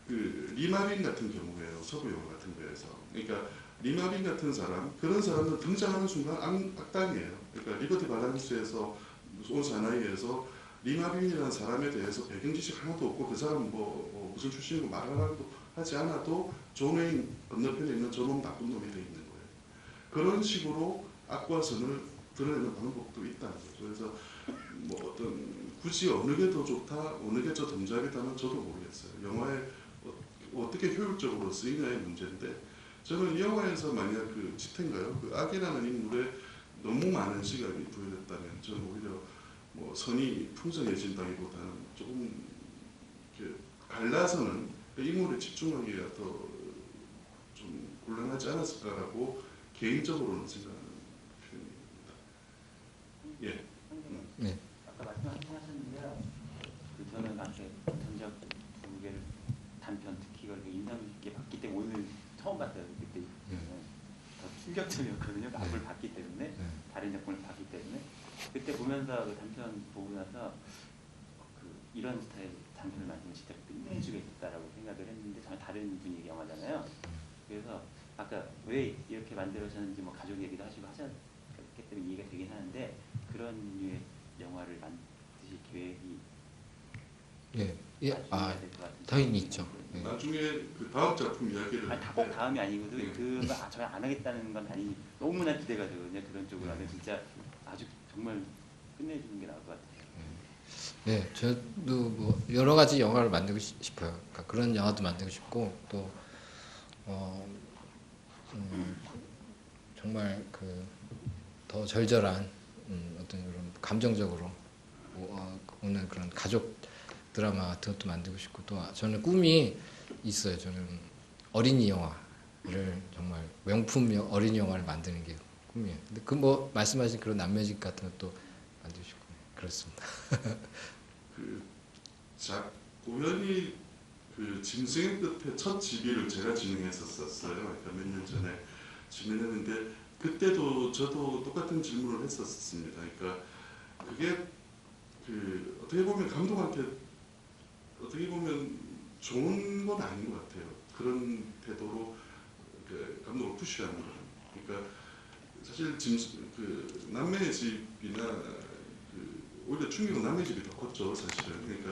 그 리마빈 같은 경우에요. 서부 영화 같은 거에서 그러니까 리마빈 같은 사람 그런 사람은 등장하는 순간 악당이에요. 그러니까 리버티 발란스에서 온 사나이에서 리마빈이라는 사람에 대해서 배경 지식 하나도 없고 그 사람 무슨 출신이고 말하라고 하지 않아도 존 웨인 건너편에 있는 저놈 나쁜 놈이 돼 있는 거예요. 그런 식으로 악과 선을 드러내는 방법도 있다는 거죠. 그래서 어떤 굳이 어느 게 더 좋다, 어느 게 더 덤잡이다는 저도 모르겠어요. 영화에 어떻게 효율적으로 쓰이냐의 문제인데 저는 이 영화에서 만약 그 지태인가요? 그 악이라는 인물에 너무 많은 시간이 부여됐다면 저는 오히려 선이 풍성해진다기보다는 조금 이렇게 갈라서는 그 인물에 집중하기가 더 좀 곤란하지 않았을까라고 개인적으로는 생각하는 편입니다. 예.
네.
아까 말씀하셨는데요. 저는 앞에 전작 두 개를 단편 특히 그렇게 인상 깊게 봤기 때문에 오늘 처음 봤어요. 그때 더 충격적이었거든요. 앞을 봤기 때문에 다른 작품을 봤기 때문에 그때 보면서 그 단편 보고 나서 이런 스타일 단편을 만들면 진짜 끝내주겠다라고 생각을 했는데 전혀 다른 분위기 영화잖아요. 그래서 아까 왜 이렇게 만들어졌는지 가족 얘기도 하시고 하셨기 때문에 이해가 되긴 하는데 그런 류의 영화를 만드실 계획이
당연히 있죠. 예.
나중에 그 다음 작품 이야기를
꼭 다음이 아니고도
네.
그거 저희 안 하겠다는 건 아니 너무나 기대가 되거든요. 그런 쪽으로 하면 진짜 아주 정말 끝내주는 게 나을 것 같아요.
네, 저도 여러 가지 영화를 만들고 싶어요. 그러니까 그런 영화도 만들고 싶고 또 정말 더 절절한 어떤 그런 감정적으로 오는 그런 가족 드라마 같은 것도 만들고 싶고 또 저는 꿈이 있어요. 저는 어린이 영화를 정말 명품 어린이 영화를 만드는 게 꿈이에요. 근데 말씀하신 그런 남매집 같은 것도 만들고 싶고 그렇습니다.
우연히 짐승의 끝에 첫 집의를 제가 진행했었어요. 그러니까 몇 년 전에 진행했는데 그때도 저도 똑같은 질문을 했었습니다. 그러니까 그게 어떻게 보면 감독한테 어떻게 보면 좋은 건 아닌 것 같아요. 그런 태도로 감독을 푸시하는 거는. 그러니까 사실 남매의 집이나 오히려 충격은 남의 집이 더 컸죠, 사실은. 그러니까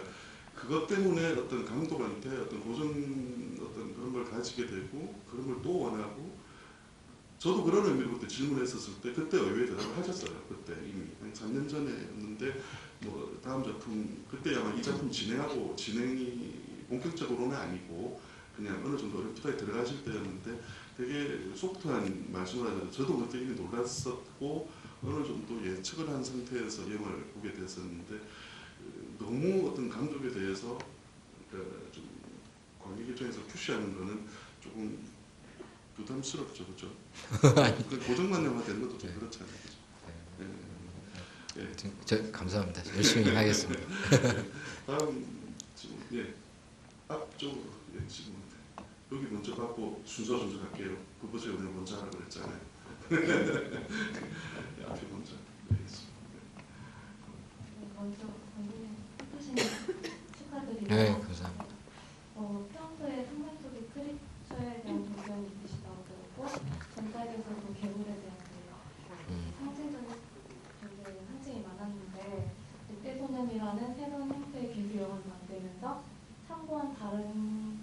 그것 때문에 어떤 감독한테 어떤 그런 걸 가지게 되고 그런 걸 또 원하고 저도 그런 의미로 그때 질문했었을 때 그때 의외의 대답을 하셨어요. 그때 이미 한 3년 전에였는데 다음 작품 그때 아마 이 작품 진행이 본격적으로는 아니고 그냥 어느 정도 어렵게 들어가실 때였는데 되게 소프트한 말씀을 하셔서 저도 그때 이미 놀랐었고 어느 정도 예측을 한 상태에서 영화를 보게 됐었는데 너무 어떤 감독에 대해서 그러니까 좀 관객 입장에서 푸시하는 거는 조금 부담스럽죠, 그렇죠? 그 고정만 영화 되는 것도 좀 그렇잖아요, 그죠? 예. 예.
저 감사합니다. 열심히 하겠습니다.
다음 지금 앞쪽으로 질문. 여기 먼저 받고 순서 갈게요. 부부제 오늘 먼저 하라고 그랬잖아요. 앞에 먼저.
먼저 감독님 예쁘신 축하드리고
네, 감사합니다.
평소에 상상 속의 크리처에 대한 존경이 있으시다고 들었고 전작에서도 괴물에 대한 상징적인 존재의 상징이 많았는데 늑대소년이라는 새로운 형태의 개수 영화를 만들면서 참고한 다른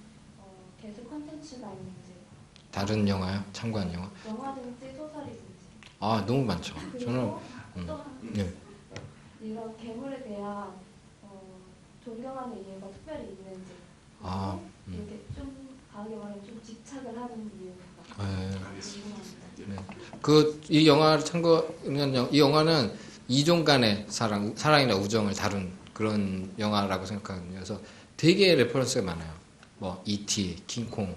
개수 콘텐츠가 있는지
다른 영화요? 참고한 영화?
영화든지 소설이든지
아, 너무 많죠. 저는
그리고 또한
네.
이런 괴물에 대한 존경하는 이유가 특별히 있는지
아,
이렇게 좀 강하게 말하면 좀 집착을 하는 이유가
네.
궁금합니다.
이 영화를 참고하면 이 영화는 이종 간의 사랑이나 우정을 다룬 그런 영화라고 생각하거든요. 그래서 되게 레퍼런스가 많아요. 뭐 E.T., 킹콩,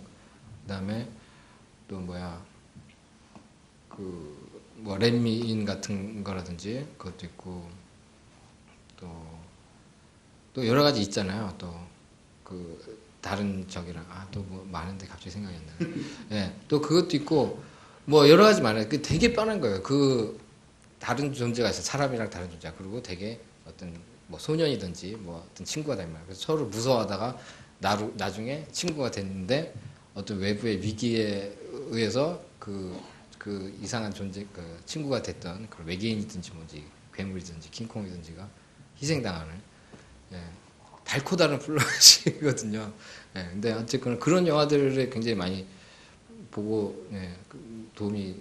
그다음에 또 뭐 렛미인 같은 거라든지 그것도 있고 또 여러 가지 있잖아요. 또 그 다른 적이랑 또 뭐 많은데 갑자기 생각이 안 나네. 예, 또 그것도 있고 뭐 여러 가지 많아요. 그 되게 뻔한 거예요. 그 다른 존재가 있어. 사람이랑 다른 존재. 그리고 되게 어떤 뭐 소년이든지 뭐 어떤 친구가 된 말이에요. 그래서 서로 무서워하다가 나중에 친구가 됐는데 어떤 외부의 위기에 의해서 그 이상한 존재, 그 친구가 됐던 그런 외계인이든지 뭔지 괴물이든지 킹콩이든지가 희생당하는 달코 다른 플롯이거든요. 근데 어쨌거나 그런 영화들을 굉장히 많이 보고 도움이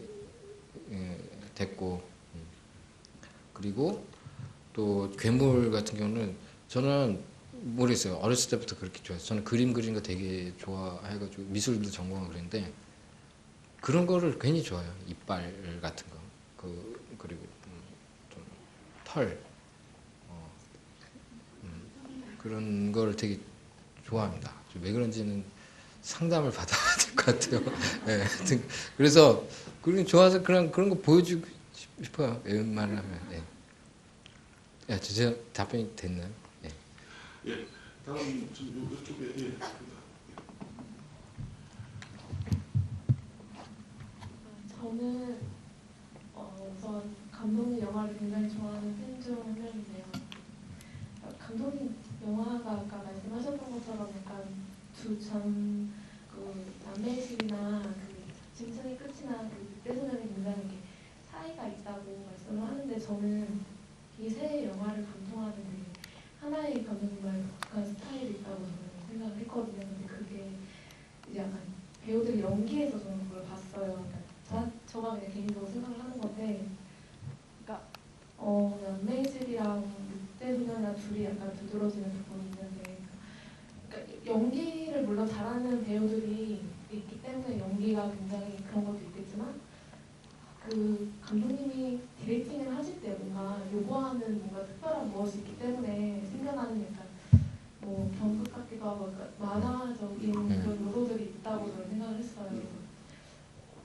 됐고 그리고 또 괴물 같은 경우는 저는 모르겠어요. 어렸을 때부터 그렇게 좋아해서 저는 그림 그리는 거 되게 좋아해가지고 미술도 전공하고 그랬는데 그런 거를 괜히 좋아해요. 이빨 같은 거 그리고 좀 털 그런 걸 되게 좋아합니다. 왜 그런지는 상담을 받아야 될 것 같아요. 그래서 그런 좋아서 그런 거 보여주고 싶어요. 웬만하면. 저 답변이 됐나요?
예. 다음 좀 이쪽에
저는 우선 감독님 영화를 굉장히 좋아하는 팬 중 한 명인데요. 감독님 영화가 아까 말씀하셨던 것처럼 약간 그 남매식이나 그 짐승의 끝이나 그 늑대소년이 굉장히 이렇게 차이가 있다고 말씀을 하는데 저는 이 세 영화를 관통하는 되게 하나의 감독님의 독특한 스타일이 있다고 저는 생각을 했거든요. 근데 그게 이제 약간 배우들 연기에서 저는 그걸 봤어요. 그러니까 저가 그냥 개인적으로 생각을 하는 건데, 그러니까 남매질이랑 늑대소년이랑 둘이 약간 두드러지는 부분이 있는데, 그러니까 연기를 물론 잘하는 배우들이 있기 때문에 연기가 굉장히 그런 것도 있겠지만, 그 감독님이 디렉팅을 하실 때 뭔가 요구하는 뭔가 특별한 무엇이 있기 때문에 생겨나는 약간 뭐 경극 같기도 하고 만화적인 그런 요소들이 있다고 저는 생각을 했어요.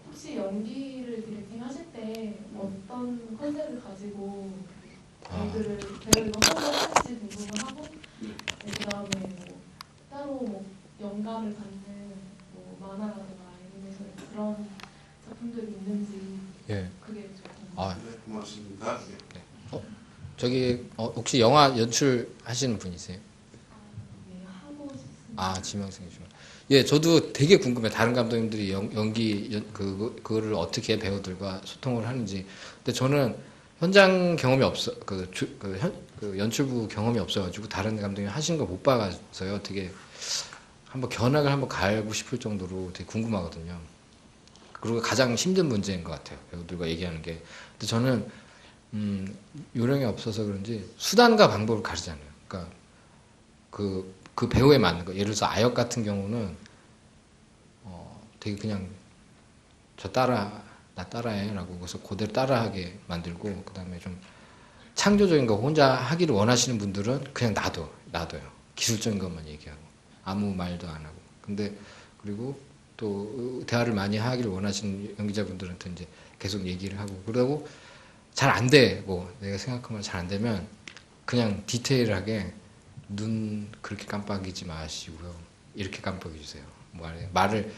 혹시 연기를 디렉팅 하실 때 어떤 컨셉을 가지고 배우들과 호흡을 할지 궁금하고, 그다음에 뭐 따로 뭐 영감을 받는 뭐 만화라든가 애니메이션 그런 작품들이 있는지 그게 좀
네, 고맙습니다.
저기 혹시 영화 연출하시는 분이세요?
네, 하고 싶습니다.
지명생이시구나. 저도 되게 궁금해요. 다른 감독님들이 연기 그거를 어떻게 배우들과 소통을 하는지. 근데 저는 현장 경험이 없어, 그 연출부 경험이 없어가지고 다른 감독님 하신 거 못 봐서요. 되게 견학을 한번 가고 싶을 정도로 되게 궁금하거든요. 그리고 가장 힘든 문제인 것 같아요. 배우들과 얘기하는 게. 근데 저는 요령이 없어서 그런지 수단과 방법을 가르잖아요. 그러니까 그 배우에 맞는 거. 예를 들어서 아역 같은 경우는 되게 그냥 나 따라해라고 그래서 그대로 따라하게 만들고, 그다음에 좀 창조적인 거 혼자 하기를 원하시는 분들은 그냥 놔둬요. 기술적인 것만 얘기하고. 아무 말도 안 하고. 근데 그리고 또 대화를 많이 하기를 원하시는 연기자분들한테 이제 계속 얘기를 하고 그러고 잘 안 돼. 뭐 내가 생각한 말 잘 안 되면 그냥 디테일하게 눈 그렇게 깜빡이지 마시고요. 이렇게 깜빡이 주세요. 말을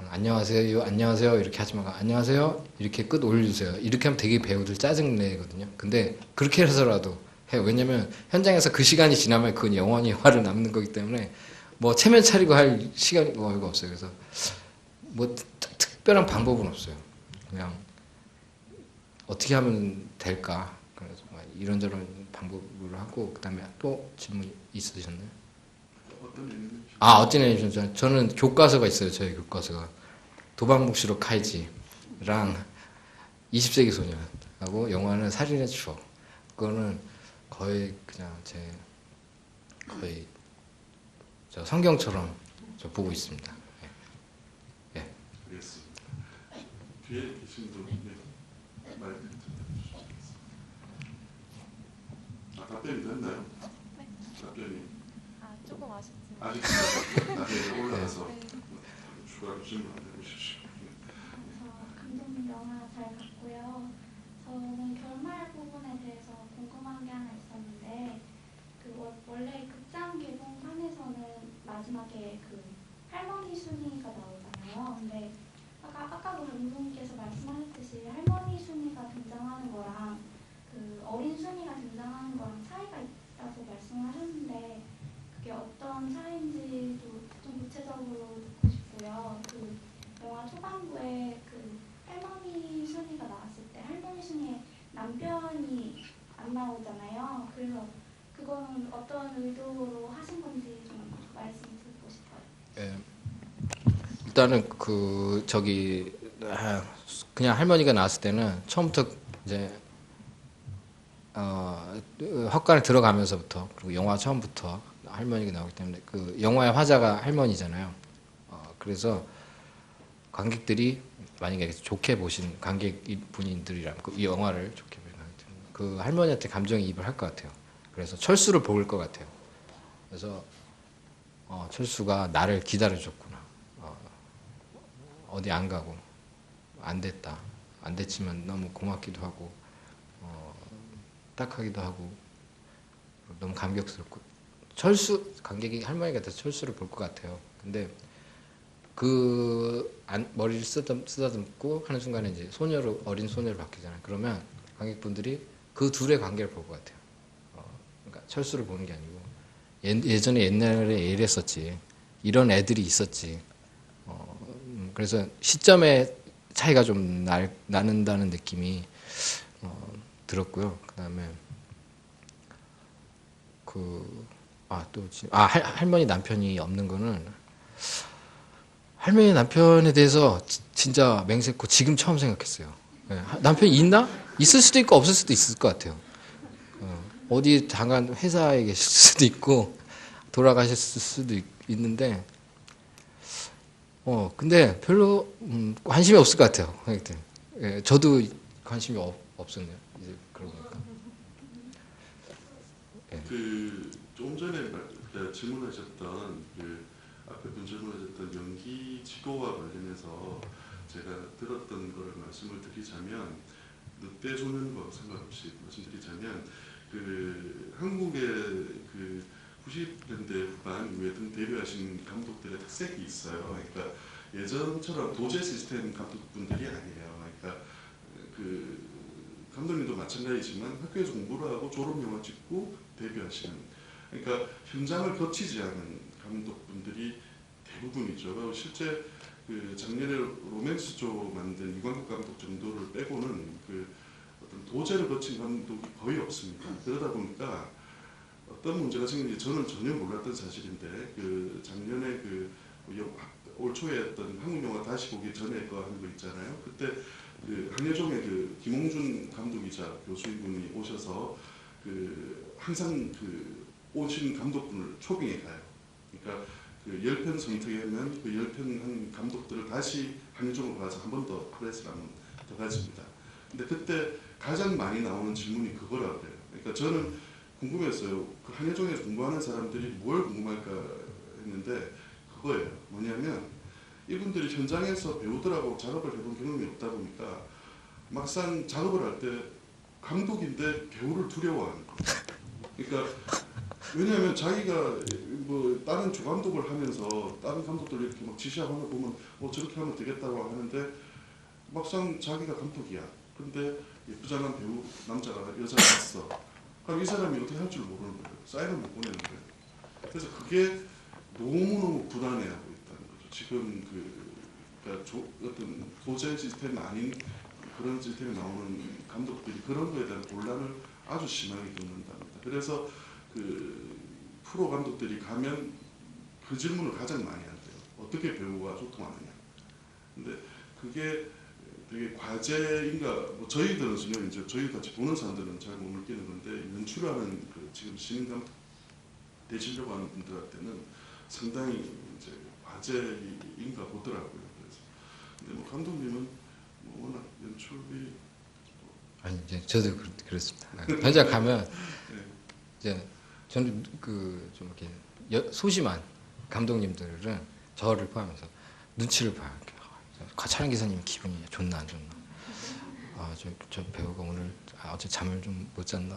안녕하세요, 안녕하세요 이렇게 하지 말고 안녕하세요 이렇게 끝 올려주세요. 이렇게 하면 되게 배우들 짜증 내거든요. 근데 그렇게 해서라도 해요. 왜냐면 현장에서 그 시간이 지나면 그건 영원히 화를 남는 거기 때문에 뭐 체면 차리고 할 시간이 이거 없어요. 그래서 뭐 특별한 방법은 없어요. 그냥 어떻게 하면 될까? 그래서 이런저런 방법으로 하고 그다음에 또 질문 있으셨나요?
어떤 애니메이션?
어떤 애니메이션? 저는 교과서가 있어요. 저희 교과서가 도박묵시록 카이지랑 20세기 소년하고 영화는 살인의 추억. 그거는 거의 그냥 거의 저 성경처럼 저 보고 있습니다. 예.
알겠습니다. 뒤에 계신 분, 마이크 좀 해주시겠어요? 답변이 됐나요?
네.
답변이
조금 아쉽지만.
아직 나중에 올라가서
네.
추가로 질문 안 해보십시오.
저 감독님 영화 잘 봤고요. 저는 결말 부분에 대해서 궁금한 게 하나 있었는데 원래 극장 개봉판에서는 마지막에 그 할머니 순이가 나오잖아요. 근데 아까도 감독님께서 말씀하셨듯이 할머니 순이가 등장하는 거랑 그 어린 순이가 등장하는 거랑 차이가 있다고 말씀하셨는데 그게 어떤 차이인지도 좀 구체적으로 듣고 싶고요. 그 영화 초반부에 그 할머니 순이가 나왔을 때 할머니 순이의 남편이 안 나오잖아요. 그래서 그거는 어떤 의도로 하신 건지 좀 말씀 듣고 싶어요.
예. 일단은 그냥 할머니가 나왔을 때는 처음부터 이제 헛간에 들어가면서부터 그리고 영화 처음부터 할머니가 나오기 때문에 그 영화의 화자가 할머니잖아요. 그래서 관객들이 만약에 좋게 보신 관객 분들이라면 이 영화를 좋게 보신 그 할머니한테 감정이입을 할 것 같아요. 그래서 철수를 볼 것 같아요. 그래서 철수가 나를 기다려줬구나. 어디 안 가고 안 됐다. 안 됐지만 너무 고맙기도 하고 딱하기도 하고 너무 감격스럽고 관객이 할머니가 돼서 철수를 볼 것 같아요. 근데 머리를 쓰다듬고 하는 순간에 이제 어린 소녀로 바뀌잖아요. 그러면 관객분들이 그 둘의 관계를 볼 것 같아요. 그러니까 철수를 보는 게 아니고 예전에 옛날에 이랬었지. 이런 애들이 있었지. 그래서 시점의 차이가 좀 나는다는 느낌이 들었고요. 그다음에 할머니 남편이 없는 거는 할머니 남편에 대해서 진짜 맹세코 지금 처음 생각했어요. 남편이 있나? 있을 수도 있고 없을 수도 있을 것 같아요. 어디 잠깐 회사에 계실 수도 있고 돌아가셨을 수도 있는데 근데 별로 관심이 없을 것 같아요. 저도 관심이 없었네요. 이제 그러고 보니까.
조금 전에 질문하셨던 앞에 분 질문하셨던 연기 지도와 관련해서 제가 들었던 거를 말씀을 드리자면 늑대 소년과 상관없이 말씀드리자면 한국의 90년대 후반 이후에 등 데뷔하신 감독들의 특색이 있어요. 그러니까 예전처럼 도제 시스템 감독분들이 아니에요. 그러니까 감독님도 마찬가지지만 학교에서 공부를 하고 졸업 영화 찍고 데뷔하시는, 그러니까 현장을 거치지 않은 감독분들이 대부분이죠. 실제 작년에 로맨스조 만든 이광국 감독 정도를 빼고는 어떤 도제를 거친 감독이 거의 없습니다. 그러다 보니까 어떤 문제가 생긴지 저는 전혀 몰랐던 사실인데 작년에 올 초에 어떤 한국 영화 다시 보기 전에 거 하는 거 있잖아요. 그때 한예종의 김홍준 감독이자 교수님이 오셔서 항상 오신 감독분을 초빙해 가요. 그러니까 10편 선택하면 10편 한 감독들을 다시 한예종으로 가서 한 번 더 프레스를 한번 더 가집니다. 근데 그때 가장 많이 나오는 질문이 그거라고 그래요. 그러니까 저는 궁금했어요. 한예종에서 공부하는 사람들이 뭘 궁금할까 했는데 그거예요. 뭐냐면 이분들이 현장에서 배우들하고 작업을 해본 경험이 없다 보니까 막상 작업을 할 때 감독인데 배우를 두려워하는 거예요. 그러니까 왜냐하면 자기가 뭐 다른 주감독을 하면서 다른 감독들 이렇게 막 지시하는 거 보면 저렇게 하면 되겠다고 하는데 막상 자기가 감독이야. 근데 예쁘장한 배우 남자가 여자가 왔어. 그럼 이 사람이 어떻게 할 줄 모르는 거예요. 사인을 못 보내는 거예요. 그래서 그게 너무너무 불안해하고 있다는 거죠. 지금 그러니까 어떤 도제 시스템이 아닌 그런 시스템이 나오는 감독들이 그런 거에 대한 곤란을 아주 심하게 겪는답니다. 그래서 그 프로 감독들이 가면 그 질문을 가장 많이 한대요. 어떻게 배우와 소통하느냐. 근데 그게 되게 과제인가, 뭐 저희들은 전혀 이제 저희 같이 보는 사람들은 잘 못 느끼는 건데 연출하는 그 지금 신인 감독 되시려고 하는 분들한테는 상당히 이제 과제인가 보더라고요. 그래서 근데 뭐 감독님은 뭐 워낙 연출이
아니 이제 저도 그렇습니다. 현장 가면
네.
이제 저는 그 좀 이렇게 소심한 감독님들은 저를 포함해서 눈치를 봐요. 촬영 기사님 기분이 좋나 안 좋나. 저 배우가 오늘 어제 잠을 좀 못 잤나.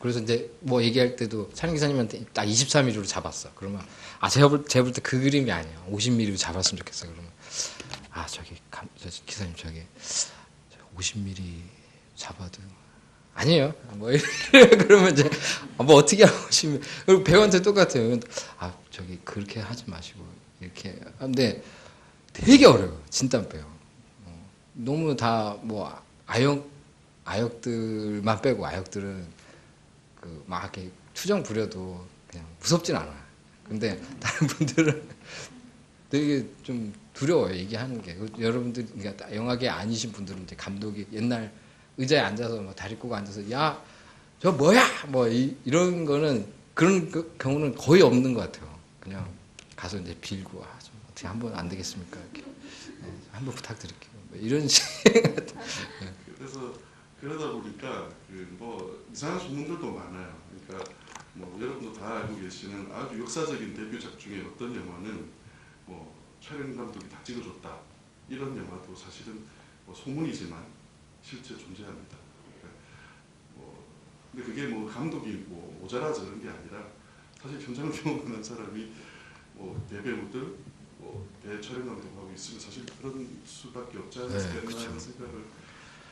그래서 이제 뭐 얘기할 때도 촬영 기사님한테 딱 23mm로 잡았어. 그러면 제가 볼 때 그 그림이 아니야. 50mm로 잡았으면 좋겠어. 그러면 저 기사님 50mm 잡아도 아니에요. 뭐 그러면 이제 뭐 어떻게 하고 싶으면 그리고 배우한테 똑같아요. 그렇게 하지 마시고 이렇게. 근데 되게 어려워요. 진땀 빼요. 너무 다 뭐 아역들만 빼고 아역들은 그 막 이렇게 투정 부려도 그냥 무섭진 않아요. 근데 다른 분들은 되게 좀 두려워요. 얘기하는 게. 여러분들 그러니까 영화계 아니신 분들은 이제 감독이 옛날 의자에 앉아서 뭐 다리 꼬고 앉아서 야 저 뭐야 뭐 이런 거는 그런 경우는 거의 없는 것 같아요. 그냥 가서 이제 빌고 좀 어떻게 한번 안 되겠습니까? 이렇게 한번 부탁드릴게요. 뭐 이런 식.
그래서 그러다 보니까 뭐 이상한 소문들도 많아요. 그러니까 뭐 여러분도 다 알고 계시는 아주 역사적인 데뷔작 중에 어떤 영화는 뭐 촬영 감독이 다 찍어줬다 이런 영화도 사실은 뭐 소문이지만 실제 존재합니다. 그러니까 뭐 근데 그게 뭐 감독이 뭐 모자라서 그런 게 아니라 사실 현장을 경험하는 사람이 뭐 대배우들 뭐 대촬영 감독하고 있으면 사실 그런 수밖에 없지 않았겠나 하는 생각을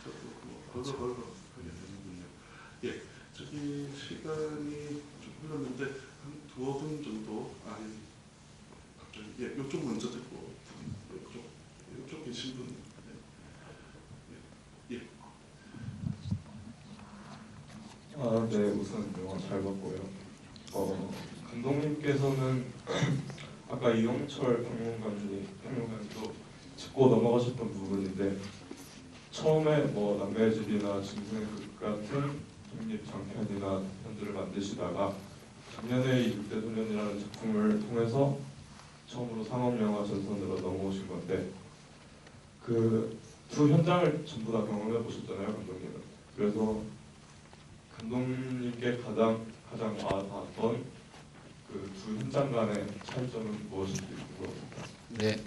저도 뭐 벌거벌거 하게 되는군요. 예, 저기 시간이 좀 흘렀는데 한 두어 분 정도 갑자기 이쪽 먼저 듣고 이쪽 계신 분. 예.
네, 우선 영화 잘 봤고요. 감독님께서는 아까 이영철 평론가님도 짚고 넘어가셨던 부분인데 처음에 뭐 남매의 집이나 짐승의 같은 독립 장편이나 편들을 만드시다가 작년에 이 6대 소년이라는 작품을 통해서 처음으로 상업영화 전선으로 넘어오신 건데 그 두 현장을 전부 다 경험해 보셨잖아요, 감독님은. 그래서 감독님께 가장 와닿았던 그 두 현장 간의 차이점은 무엇인지 궁금합니다.
네.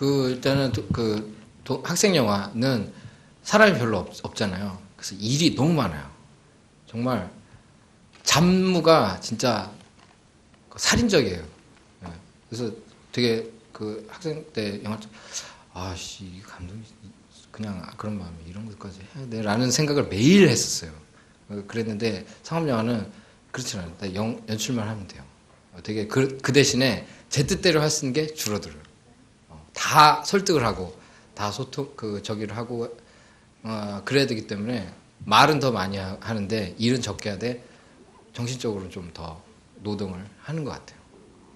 일단은 학생 영화는 사람이 별로 없잖아요. 그래서 일이 너무 많아요. 정말 잡무가 진짜 살인적이에요. 네. 그래서 되게 그 학생 때 영화 이 감독이 그냥 그런 마음에 이런 것까지 해야 돼 라는 생각을 매일 했었어요. 그랬는데 상업 영화는 그렇지 않아요. 연출만 하면 돼요. 되게 그 대신에 제 뜻대로 할 수 있는 게 줄어들어요. 다 설득을 하고 다 소통 저기를 하고 그래야 되기 때문에 말은 더 많이 하는데 일은 적게 하되 정신적으로 좀 더 노동을 하는 것 같아요.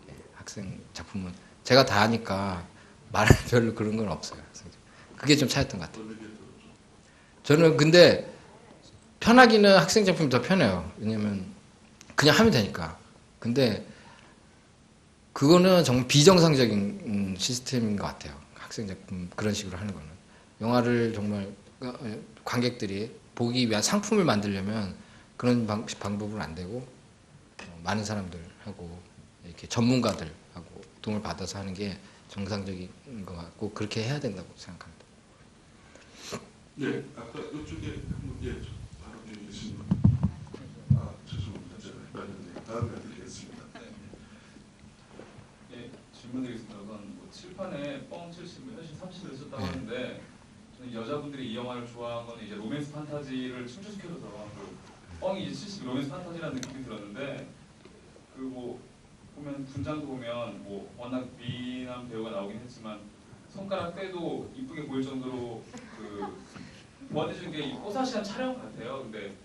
예, 학생 작품은 제가 다 하니까 말 별로 그런 건 없어요. 그게 좀 차이였던 것 같아요. 저는 근데 편하기는 학생 작품이 더 편해요. 왜냐면 그냥 하면 되니까. 근데 그거는 정말 비정상적인 시스템인 것 같아요. 학생 작품 그런 식으로 하는 거는. 영화를 정말 관객들이 보기 위한 상품을 만들려면 그런 방법은 안 되고 많은 사람들하고 이렇게 전문가들하고 고통을 받아서 하는 게 정상적인 것 같고 그렇게 해야 된다고 생각합니다.
네, 아까 이쪽에 바로 뒤에 계신 죄송합니다. 제가 헷갈렸네요. 다음에 드리겠습니다.
예, 질문드리겠습니다. 우선 뭐 칠판에 뻥 70, 현실 30을 썼다고
네.
하는데 저는 여자분들이 이 영화를 좋아한 건 이제 로맨스 판타지를 충족시켜줘서 그 뻥이 이제 70 로맨스 판타지라는 느낌이 들었는데 그 뭐 보면 분장도 보면 뭐 워낙 미남 배우가 나오긴 했지만 손가락 떼도 이쁘게 보일 정도로 그 보완해준 게 이 뽀사시한 촬영 같아요. 근데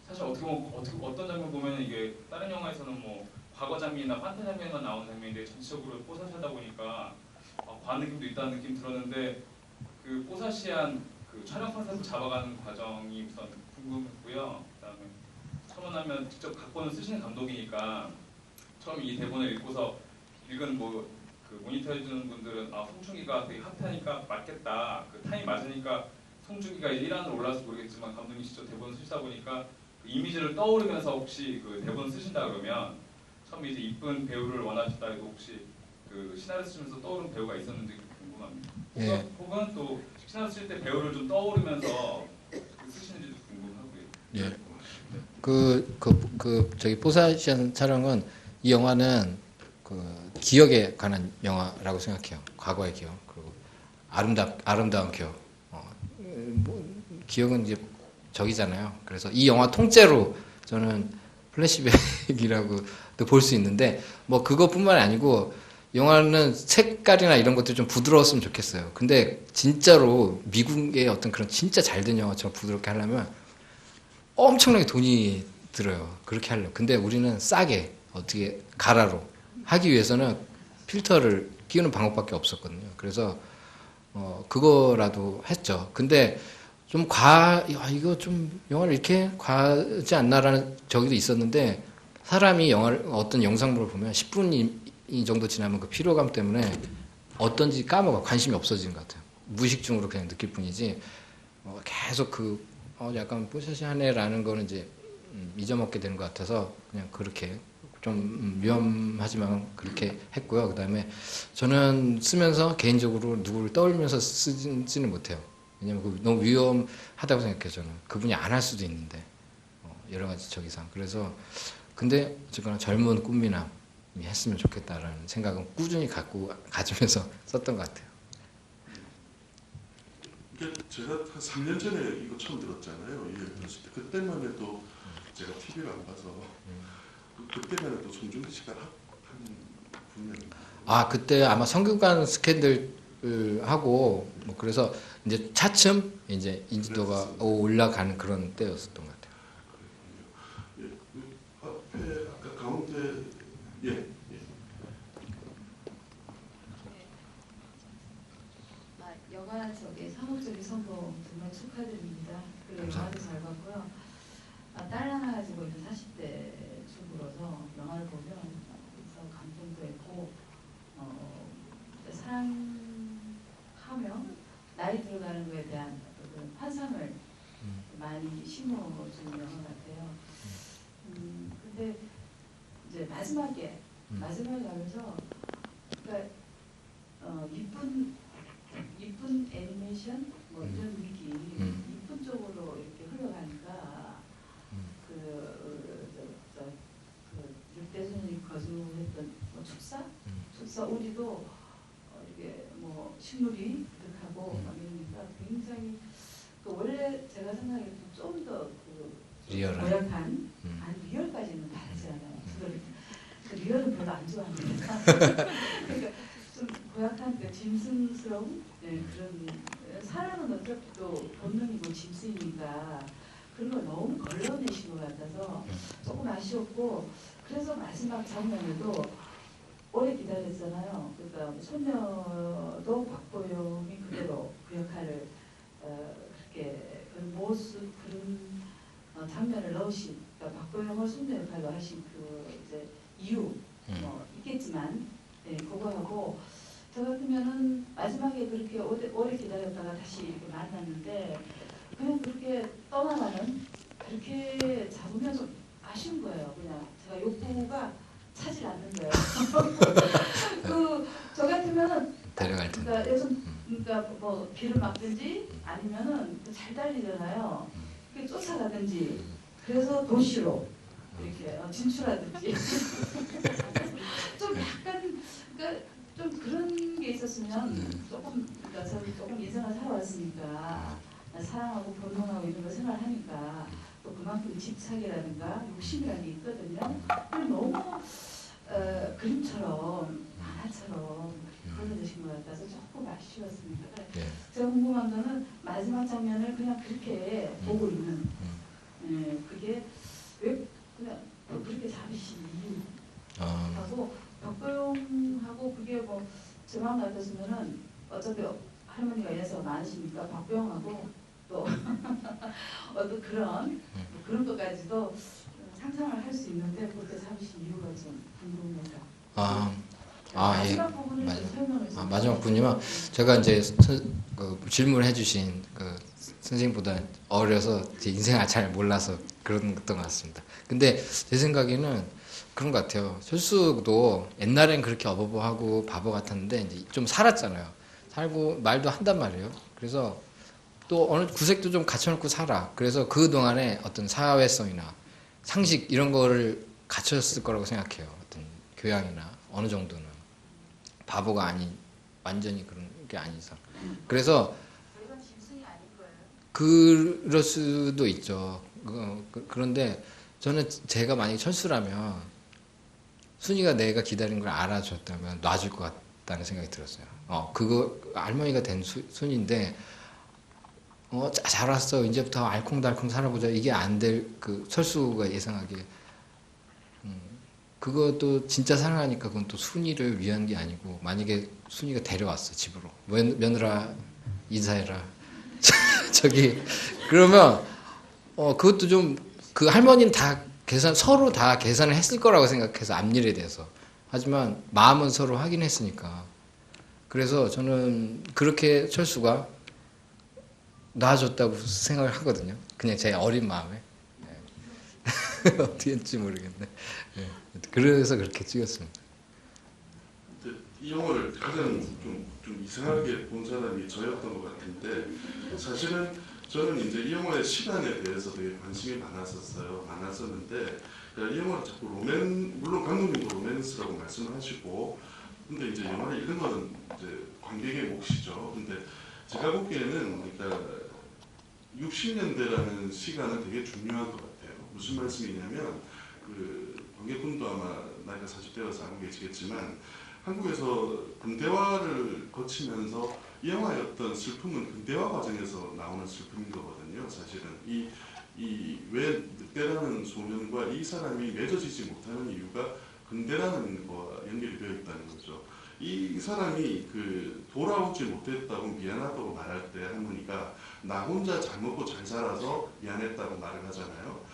사실 어떻게 보면 어떤 장면 보면 이게 다른 영화에서는 뭐 과거 장면이나 판타 장면만 나오는 장면인데 전체적으로 뽀사시하다 보니까 과한 느낌도 있다는 느낌 들었는데 그 뽀사시한 그 촬영 컨셉을 잡아가는 과정이 우선 궁금했고요. 그다음에 첨언하면 직접 각본을 쓰시는 감독이니까 처음 이 대본을 읽고서 읽은 뭐 그 모니터해주는 분들은 송중기가 되게 핫하니까 맞겠다. 그 타임 맞으니까 송중기가 이제 1안으로 올라와서 모르겠지만 감독님 직접 대본을 쓰시다 보니까 그 이미지를 떠오르면서 혹시 그 대본을 쓰신다 그러면 처음에 이제 이쁜 배우를 원하셨다 해도 혹시 그 시나리오 쓰시면서 떠오른 배우가 있었는지 궁금합니다.
예.
혹은 또 시나리오 쓸 때 배우를 좀 떠오르면서 쓰시는지도 궁금하고요.
예. 저기 포사시안 촬영은 이 영화는 그 기억에 관한 영화라고 생각해요. 과거의 기억 그리고 아름다운 기억. 기억은 이제 적이잖아요. 그래서 이 영화 통째로 저는 플래시백이라고도 볼 수 있는데 뭐 그것뿐만 아니고 영화는 색깔이나 이런 것들이 좀 부드러웠으면 좋겠어요. 근데 진짜로 미국의 어떤 그런 진짜 잘된 영화처럼 부드럽게 하려면 엄청나게 돈이 들어요. 그렇게 하려면. 근데 우리는 싸게 어떻게 가라로 하기 위해서는 필터를 끼우는 방법밖에 없었거든요. 그래서 그거라도 했죠. 근데 좀 이거 좀 영화를 이렇게 과하지 않나라는 저기도 있었는데 사람이 어떤 영상물을 보면 10분이 정도 지나면 그 피로감 때문에 어떤지 까먹어. 관심이 없어지는 것 같아요. 무의식중으로 그냥 느낄 뿐이지 계속 약간 뽀샤시하네라는 거는 이제 잊어먹게 되는 것 같아서 그냥 그렇게 좀 위험하지만 그렇게 했고요. 그 다음에 저는 쓰면서 개인적으로 누구를 떠올리면서 쓰지는 못해요. 왜냐면 너무 위험하다고 생각해요. 저는 그분이 안 할 수도 있는데 여러 가지 저기상. 그래서 근데 어쨌거나 젊은 꽃미남이 했으면 좋겠다라는 생각은 꾸준히 가지면서 썼던 것 같아요.
제가 한 3년 전에 이거 처음 들었잖아요. 이 얘기 들었을 때 그때만 해도 제가 TV를 안 봐서 그때만 해도 송중기 씨가 한 분명히
그때 아마 성균관 스캔들 하고 뭐 그래서 이제 차츰 이제 인지도가 올라가는 그런 때였었던 것 같아요.
앞에 아까 가운데 예.
영화 쪽에 상업적인 성공 정말 축하드립니다. 그리고 영화도 잘 봤고요. 딸 하나 가지고 있는 40대 중으로서 영화를 보면 그래서 감동도 했고 사랑하면 나이 들어가는 거에 대한 어떤 환상을 많이 심어주는 영화 같아요. 근데 이제 마지막에 가면서 그러니까 이쁜 애니메이션 뭐 이런 느낌 이쁜 쪽으로 이렇게 흘러가니까 육대손이 거주했던 축사 우리도 이게 뭐 식물이 그득하고 이러니까 굉장히 원래 제가 생각해도 좀 더
리얼한
고약한 리얼까지는 다르지 않아요. 리얼은 별로 안 좋아합니다. 그러니까 좀 고약한 짐승스러운 그런 사람은 어차피 또 본능이고 짐승이니까 그런 걸 너무 걸러내신 것 같아서 조금 아쉬웠고 그래서 마지막 장면에도 오래 기다렸잖아요. 그러니까 손녀도 박보영이 그대로 그 역할을 그렇게 그런 모습 그런 장면을 넣으신 그러니까 박보영을 손녀 역할로 하신 그 이제 이유 뭐 있겠지만 그거하고 저 같으면은 마지막에 그렇게 오래 기다렸다가 다시 이렇게 만났는데 그냥 그렇게 떠나가는 그렇게 잡으면 좀 아쉬운 거예요. 그냥 제가 욕구가 차질 않는 거예요. 그러니까 뭐 길을 막든지 아니면은 잘 달리잖아요. 그게 쫓아가든지 그래서 도시로 이렇게 진출하든지 좀 약간 그러니까 좀 그런 게 있었으면 조금 그러니까 저는 조금 인생을 살아왔으니까 사랑하고 본능하고 이런 걸 생활하니까 또 그만큼 집착이라든가 욕심이라는 게 있거든요. 근데 너무 그림처럼 만화처럼 그려주신 것 같아서 조금 아쉬웠습니다. 제가 궁금한 거는 마지막 장면을 그냥 그렇게 보고 있는 그게 왜 그냥 그렇게 잡으신 이유하고 박보영하고 그게 뭐 제 마음 같았으면은 어차피 할머니가 연세가 많으시니까 박보영하고 또 어떤 그런 것까지도 상상을 할 수 있는데 그렇게 잡으신 이유가 좀 궁금해서.
예.
부분을 좀 설명을 좀
마지막 부분이면 제가 이제 질문을 해주신 그 선생님보다 어려서 제 인생을 잘 몰라서 그런 것던 것 같습니다. 근데 제 생각에는 그런 것 같아요. 철수도 옛날엔 그렇게 어버버하고 바보 같았는데 이제 좀 살았잖아요. 살고 말도 한단 말이에요. 그래서 또 어느 구색도 좀 갖춰놓고 살아. 그래서 그 동안에 어떤 사회성이나 상식 이런 거를 갖췄을 거라고 생각해요. 어떤 교양이나 어느 정도는 바보가 아닌 완전히 그런 게 아닌 이상. 그래서 그럴 수도 있죠. 그런데 저는 제가 만약에 철수라면 순이가 내가 기다린 걸 알아줬다면 놔줄 것 같다는 생각이 들었어요. 그거 할머니가 된 순인데 잘 왔어. 이제부터 알콩달콩 살아보자. 이게 안 될 그 철수가 예상하기에 그것도 진짜 사랑하니까 그건 또 순이를 위한 게 아니고 만약에 순이가 데려왔어 집으로 며느라 인사해라 저기 그러면 그것도 좀 그 할머니는 다 서로 다 계산을 했을 거라고 생각해서 앞일에 대해서 하지만 마음은 서로 확인했으니까 그래서 저는 그렇게 철수가 놔줬다고 생각을 하거든요. 그냥 제 어린 마음에 어떻게 했지 모르겠네. 그래서 그렇게 찍었습니다.
이 영화를 가장 좀 이상하게 본 사람이 저였던 것 같은데 사실은 저는 이제 이 영화의 시간에 대해서 되게 관심이 많았었는데 이 영화를 자꾸 물론 감독님도 로맨스라고 말씀하시고 근데 이제 영화를 읽은 거는 이제 관객의 몫이죠. 근데 제가 보기에는 그러니까 60년대라는 시간은 되게 중요한 것 같아요. 무슨 말씀이냐면 그 관객분도 아마 나이가 40대여서 알고 계시겠지만 한국에서 근대화를 거치면서 이 영화의 어떤 슬픔은 근대화 과정에서 나오는 슬픔인 거거든요. 사실은 왜 늑대라는 소년과 이 사람이 맺어지지 못하는 이유가 근대라는 거와 연결이 되어 있다는 거죠. 이 사람이 그 돌아오지 못했다고 미안하다고 말할 때 할머니가 나 혼자 잘 먹고 잘 살아서 미안했다고 말을 하잖아요.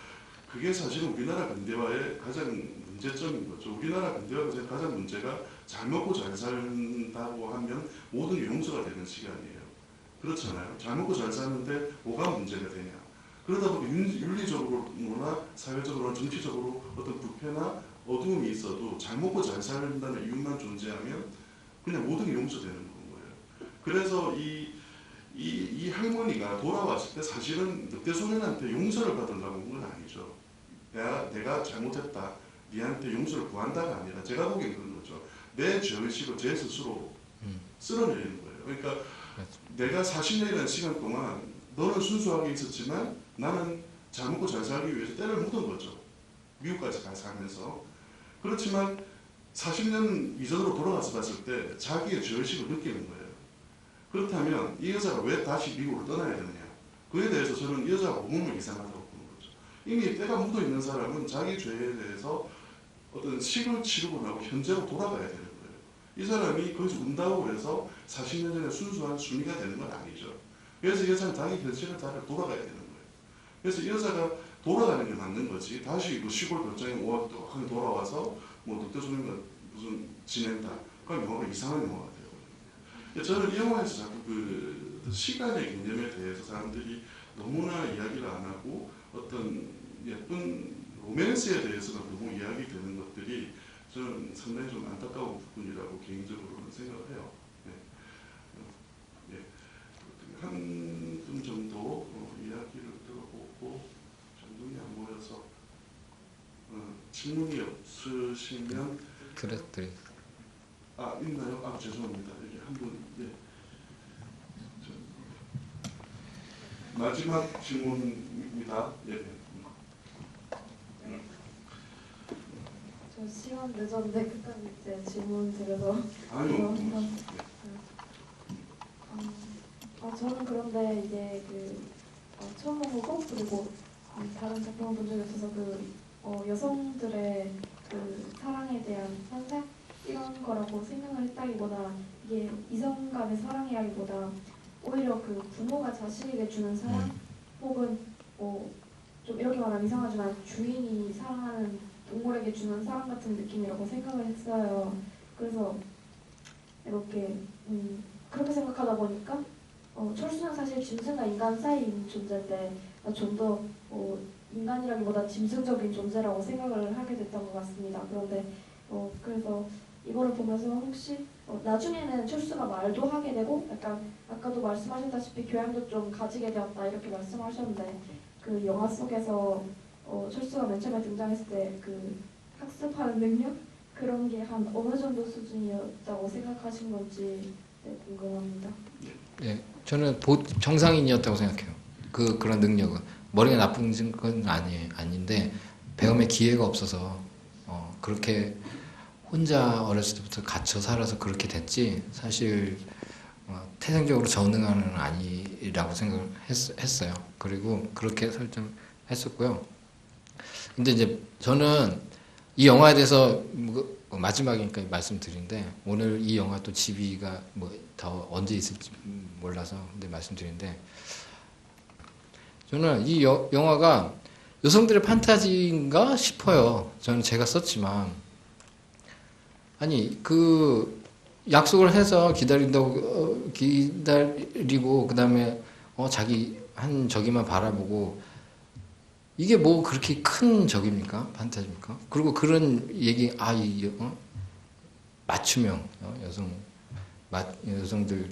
그게 사실은 우리나라 근대화의 가장 문제점인 거죠. 우리나라 근대화의 가장 문제가 잘 먹고 잘 산다고 하면 모든 게 용서가 되는 시간이에요. 그렇잖아요. 잘 먹고 잘 사는데 뭐가 문제가 되냐. 그러다 보니 윤리적으로나 사회적으로나 정치적으로 어떤 부패나 어두움이 있어도 잘 먹고 잘 산다는 이유만 존재하면 그냥 모든 게 용서되는 거예요. 그래서 이 할머니가 돌아왔을 때 사실은 늑대 소년한테 용서를 받으려고 온 건 아니죠. 내가 잘못했다. 니한테 용서를 구한다가 아니라 제가 보기엔 그런 거죠. 내 죄의식을 제 스스로 쓸어내리는 거예요. 그러니까 내가 40년이라는 시간 동안 너는 순수하게 있었지만 나는 잘 먹고 잘 살기 위해서 때를 묻은 거죠. 미국까지 가서 살면서. 그렇지만 40년 이전으로 돌아가서 봤을 때 자기의 죄의식을 느끼는 거예요. 그렇다면 이 여자가 왜 다시 미국으로 떠나야 되느냐. 그에 대해서 저는 이 여자가 몸을 이상하다고 보는 거죠. 이미 때가 묻어있는 사람은 자기 죄에 대해서 어떤 식을 치르고 나고 현재로 돌아가야 되는 거예요. 이 사람이 거기서 운다고 해서 40년 전에 순수한 순위가 되는 건 아니죠. 그래서 이 여자는 자기 현실을 잘 돌아가야 되는 거예요. 그래서 이 여자가 돌아가는 게 맞는 거지. 다시 뭐 시골 별장에 하게 돌아와서 뭐 늑대소년과 무슨 지낸다. 그럼 영화가 이상한 영화가 돼요. 저는 이 영화에서 자꾸 그 시간의 개념에 대해서 사람들이 너무나 이야기를 안 하고 어떤 예쁜 로맨스에 대해서는 너무 이야기되는 것들이 저는 상당히 좀 안타까운 부분이라고 개인적으로는 생각을 해요. 네. 네. 질문이 없으시면
그래.
있나요? 죄송합니다. 여기 한 분. 예. 마지막 질문입니다. 예.
저 시간 늦었는데 끝까지 이제 질문 드려서
아니요.
저는 그런데 이제 처음 보고 그리고 다른 작품을 본 적이 없어서 여성들의 사랑에 대한 선택 이런 거라고 생각을 했다기보다 이게 이성 간의 사랑이라기보다 오히려 부모가 자식에게 주는 사랑 혹은 좀 이렇게 말하면 이상하지만 주인이 사랑하는 동물에게 주는 사랑 같은 느낌이라고 생각을 했어요. 그래서 이렇게 그렇게 생각하다 보니까 철수는 사실 짐승과 인간 사이인 존재인데 좀 더 인간이라기보다 짐승적인 존재라고 생각을 하게 됐던 것 같습니다. 그런데 그래서 이거를 보면서 혹시 나중에는 철수가 말도 하게 되고 약간 아까도 말씀하셨다시피 교양도 좀 가지게 되었다 이렇게 말씀하셨는데 그 영화 속에서 철수가 맨 처음에 등장했을 때 학습하는 능력 그런 게 한 어느 정도 수준이었다고 생각하신 건지 궁금합니다.
네, 저는 정상인이었다고 생각해요. 그런 능력은 머리가 나쁜 건 아닌데 배움의 기회가 없어서 그렇게 혼자 어렸을 때부터 갇혀 살아서 그렇게 됐지 사실 태생적으로 저능한 건 아니라고 생각을 했어요. 그리고 그렇게 설정했었고요. 근데 이제 저는 이 영화에 대해서 마지막이니까 말씀드리는데 오늘 이 영화 또 집이가 더 언제 있을지 몰라서 근데 말씀드리는데 저는 이 영화가 여성들의 판타지인가 싶어요. 저는 제가 썼지만 아니 약속을 해서 기다리고 그다음에 자기 한 저기만 바라보고 이게 뭐 그렇게 큰 적입니까? 판타지입니까? 그리고 그런 얘기 맞춤형 여성들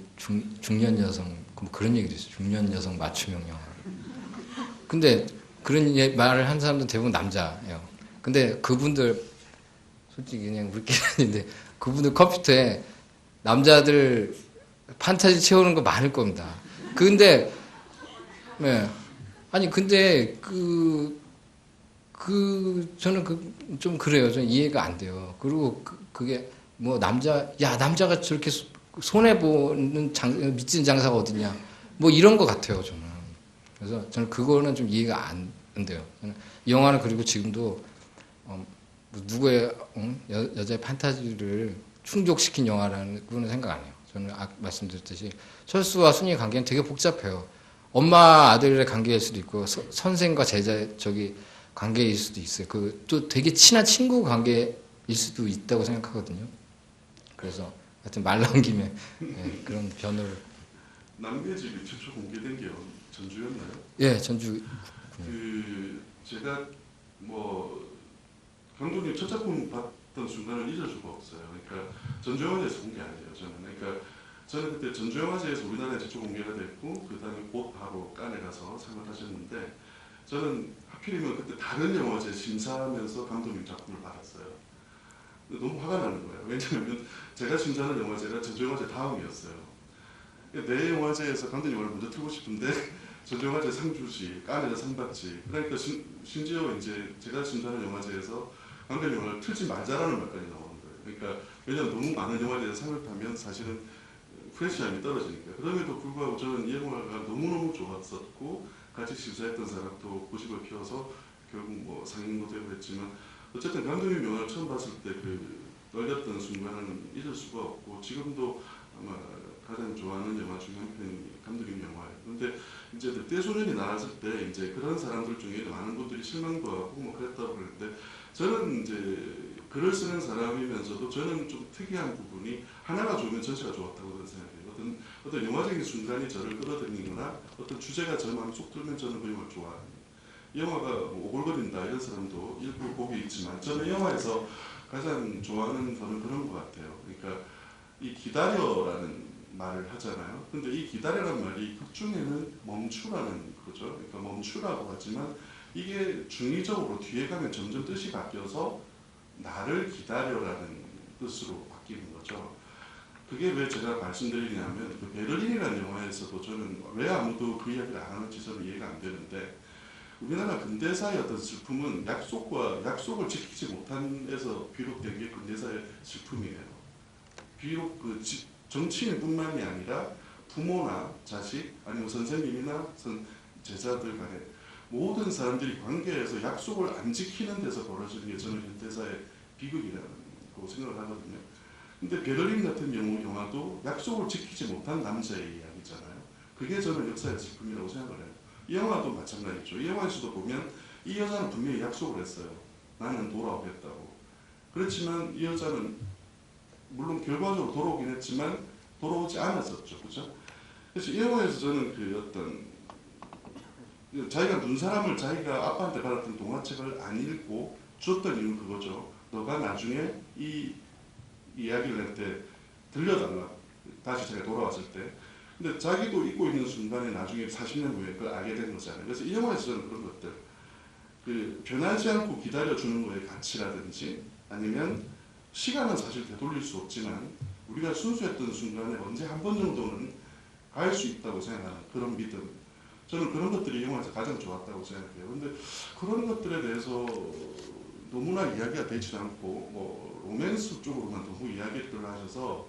중년 여성 그런 얘기도 있어요. 중년 여성 맞춤형 영화. 근데 그런 말을 한 사람들은 대부분 남자예요. 근데 그분들 솔직히 그냥 우리끼리 아닌데 그분들 컴퓨터에 남자들 판타지 채우는 거 많을 겁니다. 근데 네. 아니 근데 저는 좀 그래요. 저는 이해가 안 돼요. 그리고 그게 남자가 저렇게 손해 보는 미친 장사가 어딨냐. 이런 것 같아요. 저는. 그래서 저는 그거는 좀 이해가 안 돼요. 이 영화는 그리고 지금도 누구의 여자의 판타지를 충족시킨 영화라는 그거는 생각 안 해요. 저는 말씀드렸듯이 철수와 순이의 관계는 되게 복잡해요. 엄마 아들의 관계일 수도 있고 선생과 제자 관계일 수도 있어요. 또 되게 친한 친구 관계일 수도 있다고 생각하거든요. 그래서 하여튼 말 나온 김에 그런 변호를
남배집이 최초 공개된 게 전주였나요?
예, 전주.
제가 감독님 첫 작품 봤던 순간을 잊을 수가 없어요. 그러니까 전주영화제에서 공개 안 돼요. 저는 그때 전주영화제에서 우리나라에 최초 공개가 됐고 그 다음에 곧 바로 칸에 가서 상을 하셨는데 저는 하필이면 그때 다른 영화제 심사하면서 감독님 작품을 받았어요. 너무 화가 나는 거예요. 왜냐하면 제가 심사하는 영화제가 전주영화제 다음이었어요. 내 영화제에서 감독님 영화를 먼저 틀고 싶은데 전주영화제 상 주지, 칸에서 상 받지. 그러니까 심지어 이제 제가 심사하는 영화제에서 감독님 영화를 틀지 말자라는 말까지 나오는 거예요. 그러니까 왜냐하면 너무 많은 영화제에서 상을 타면 사실은 프레시함이 떨어지니까. 그럼에도 불구하고 저는 이 영화가 너무너무 좋았었고 같이 심사했던 사람도 고집을 피워서 결국 상영도 되고 했지만 어쨌든 감독님 영화를 처음 봤을 때 떨렸던 순간은 잊을 수가 없고 지금도 아마 가장 좋아하는 영화 중에 한 편이 감독님 영화예요. 근데 이제 늑대소년이 나왔을 때 이제 그런 사람들 중에 많은 분들이 실망도 하고 그랬다고 그러는데 저는 이제 글을 쓰는 사람이면서도 저는 좀 특이한 부분이 하나가 좋으면 전체가 좋았다고 생각해요. 어떤 영화적인 순간이 저를 끌어들이거나 어떤 주제가 저 마음에 쏙 들면 저는 그 영화를 좋아합니다. 이 영화가 오글거린다 이런 사람도 일부 보기 있지만 저는 영화에서 가장 좋아하는 거는 그런 것 같아요. 그러니까 이 기다려라는 말을 하잖아요. 근데 이 기다려라는 말이 극 중에는 멈추라는 거죠. 그러니까 멈추라고 하지만 이게 중의적으로 뒤에 가면 점점 뜻이 바뀌어서 나를 기다려라는 뜻으로 바뀌는 거죠. 그게 왜 제가 말씀드리냐면 그 베를린이라는 영화에서도 저는 왜 아무도 그 이야기를 안 하는지 저는 이해가 안 되는데 우리나라 근대사의 어떤 슬픔은 약속을 지키지 못한에서 비롯된 게 근대사의 슬픔이에요. 비록 그 정치인뿐만이 아니라 부모나 자식 아니면 선생님이나 제자들 간에 모든 사람들이 관계에서 약속을 안 지키는 데서 벌어지는 게 저는 현대사의 비극이라고 생각을 하거든요. 근데 베를린 같은 영화도 약속을 지키지 못한 남자의 이야기잖아요. 그게 저는 역사의 슬픔이라고 생각을 해요. 이 영화도 마찬가지죠. 이 영화에서도 보면 이 여자는 분명히 약속을 했어요. 나는 돌아오겠다고. 그렇지만 이 여자는 물론 결과적으로 돌아오긴 했지만 돌아오지 않았었죠. 그죠? 그래서 이 영화에서 저는 그 어떤 자기가 눈사람을 자기가 아빠한테 받았던 동화책을 안 읽고 줬던 이유는 그거죠. 너가 나중에 이 이야기를 낼 때 들려달라. 다시 자기가 돌아왔을 때. 근데 자기도 잊고 있는 순간에 나중에 40년 후에 그걸 알게 된 거잖아요. 그래서 이 영화에서 저는 그런 것들, 그 변하지 않고 기다려주는 거의 가치라든지 아니면 시간은 사실 되돌릴 수 없지만 우리가 순수했던 순간에 언제 한 번 정도는 갈 수 있다고 생각하는 그런 믿음. 저는 그런 것들이 이 영화에서 가장 좋았다고 생각해요. 근데 그런 것들에 대해서 너무나 이야기가 되지 않고 뭐 로맨스 쪽으로만 너무 이야기를 하셔서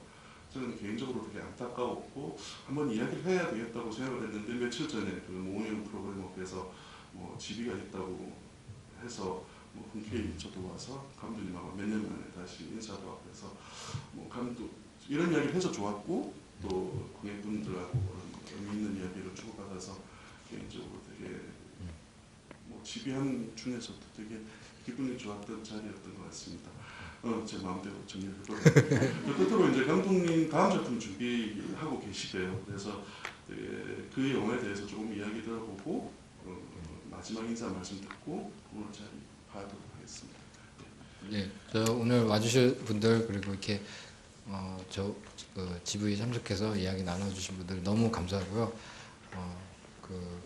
저는 개인적으로 되게 안타까웠고 한번 이야기를 해야 되겠다고 생각을 했는데 며칠 전에 그 모은영 프로그래머께서 뭐 지비가 있다고 해서 뭐 흔쾌히 저도 와서 감독님하고 몇 년 만에 다시 인사도 하고 해서 뭐 감독 이런 이야기를 해서 좋았고 또 관객분들하고 그런 의미 있는 이야기를 주고받아서 개인적으로 되게 뭐 지비한 중에서도 되게 기분이 좋았던 자리였던 것 같습니다. 제 마음대로 정리를 해보려고. 끝으로 이제 감독님 다음 작품 준비하고 계시대요. 그래서 그 영화에 대해서 조금 이야기 들어보고 마지막 인사 말씀 듣고 오늘 자리 하도록 하겠습니다.
네, 저 오늘 와주실 분들 그리고 이렇게 GV 참석해서 이야기 나눠주신 분들 너무 감사하고요.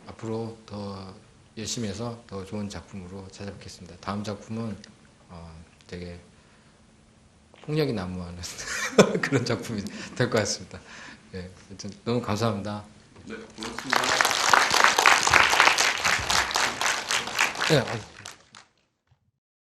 앞으로 더 열심히 해서 더 좋은 작품으로 찾아뵙겠습니다. 다음 작품은 되게 폭력이 난무하는 그런 작품이 될 것 같습니다. 네, 하여튼 너무 감사합니다.
네, 고맙습니다.
네,